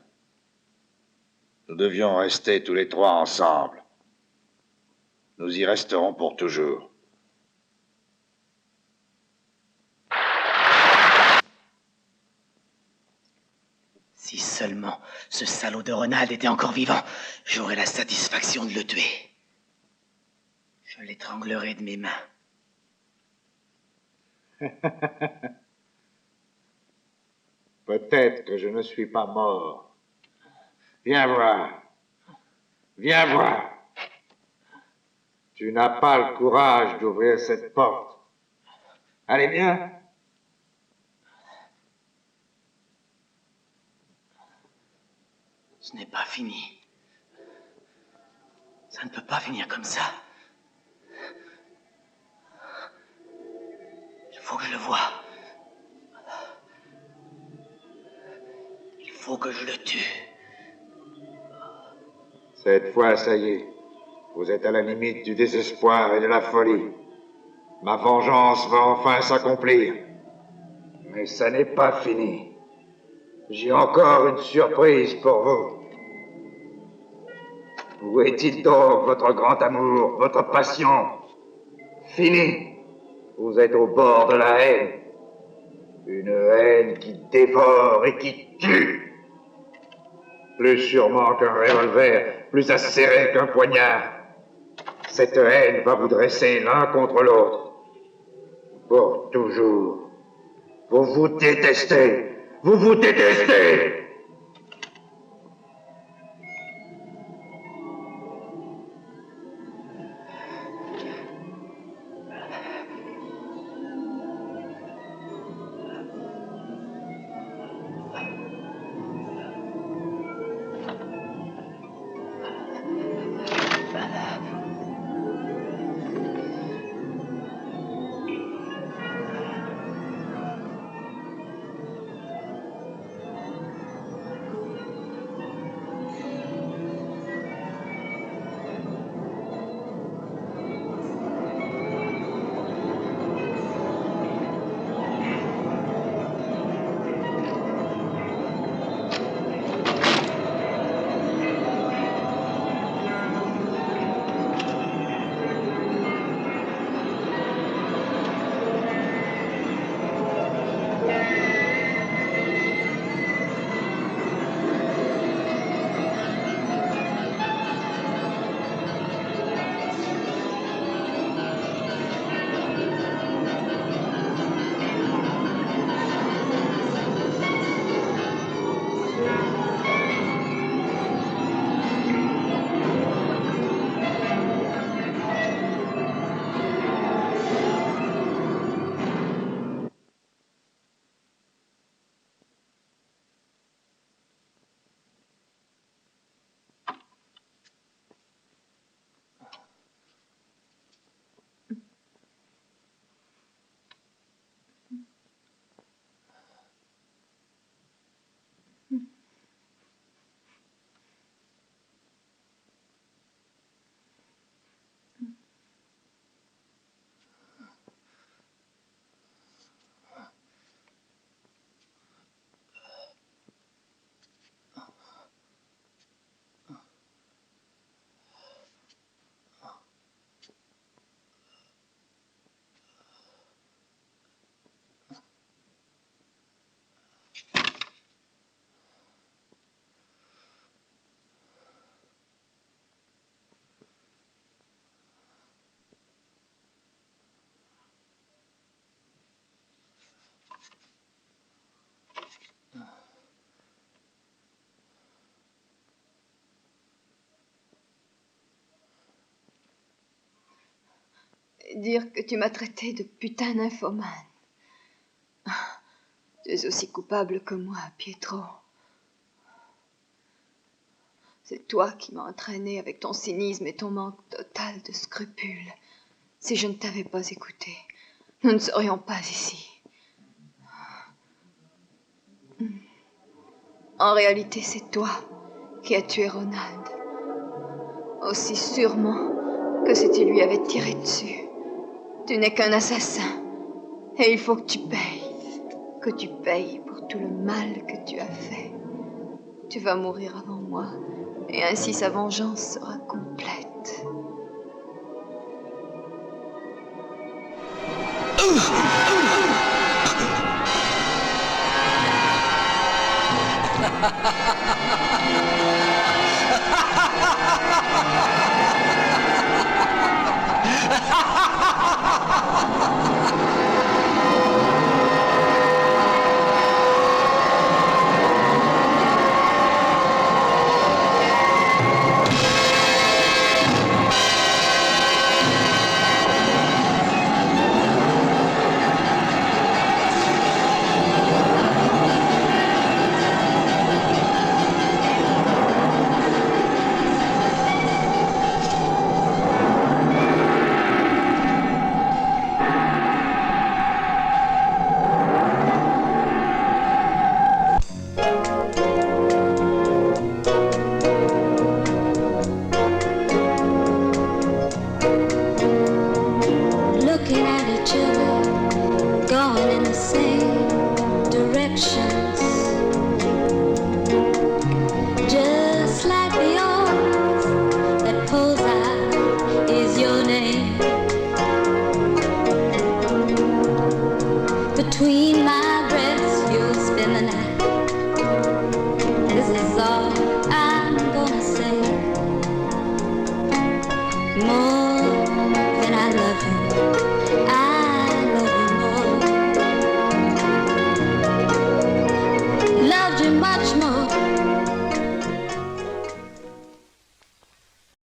Nous devions rester tous les trois ensemble. Nous y resterons pour toujours. Si seulement ce salaud de Ronald était encore vivant, j'aurais la satisfaction de le tuer. Je l'étranglerai de mes mains. Peut-être que je ne suis pas mort. Viens voir. Viens voir. Tu n'as pas le courage d'ouvrir cette porte. Allez, viens. Ce n'est pas fini. Ça ne peut pas finir comme ça. Il faut que je le voie. Il faut que je le tue. Cette fois, ça y est. Vous êtes à la limite du désespoir et de la folie. Ma vengeance va enfin s'accomplir. Mais ça n'est pas fini. J'ai encore une surprise pour vous. Où est-il donc, votre grand amour, votre passion? Fini. Vous êtes au bord de la haine. Une haine qui dévore et qui tue. Plus sûrement qu'un revolver, plus acéré qu'un poignard. Cette haine va vous dresser l'un contre l'autre. Pour toujours. Vous vous détestez. Vous vous détestez. Dire que tu m'as traité de putain nymphomane. Tu es aussi coupable que moi, Pietro. C'est toi qui m'as entraîné avec ton cynisme et ton manque total de scrupules. Si je ne t'avais pas écouté, nous ne serions pas ici. En réalité, c'est toi qui as tué Ronald. Aussi sûrement que si tu lui avais tiré dessus. Tu n'es qu'un assassin. Et il faut que tu payes. Que tu payes pour tout le mal que tu as fait. Tu vas mourir avant moi. Et ainsi sa vengeance sera complète.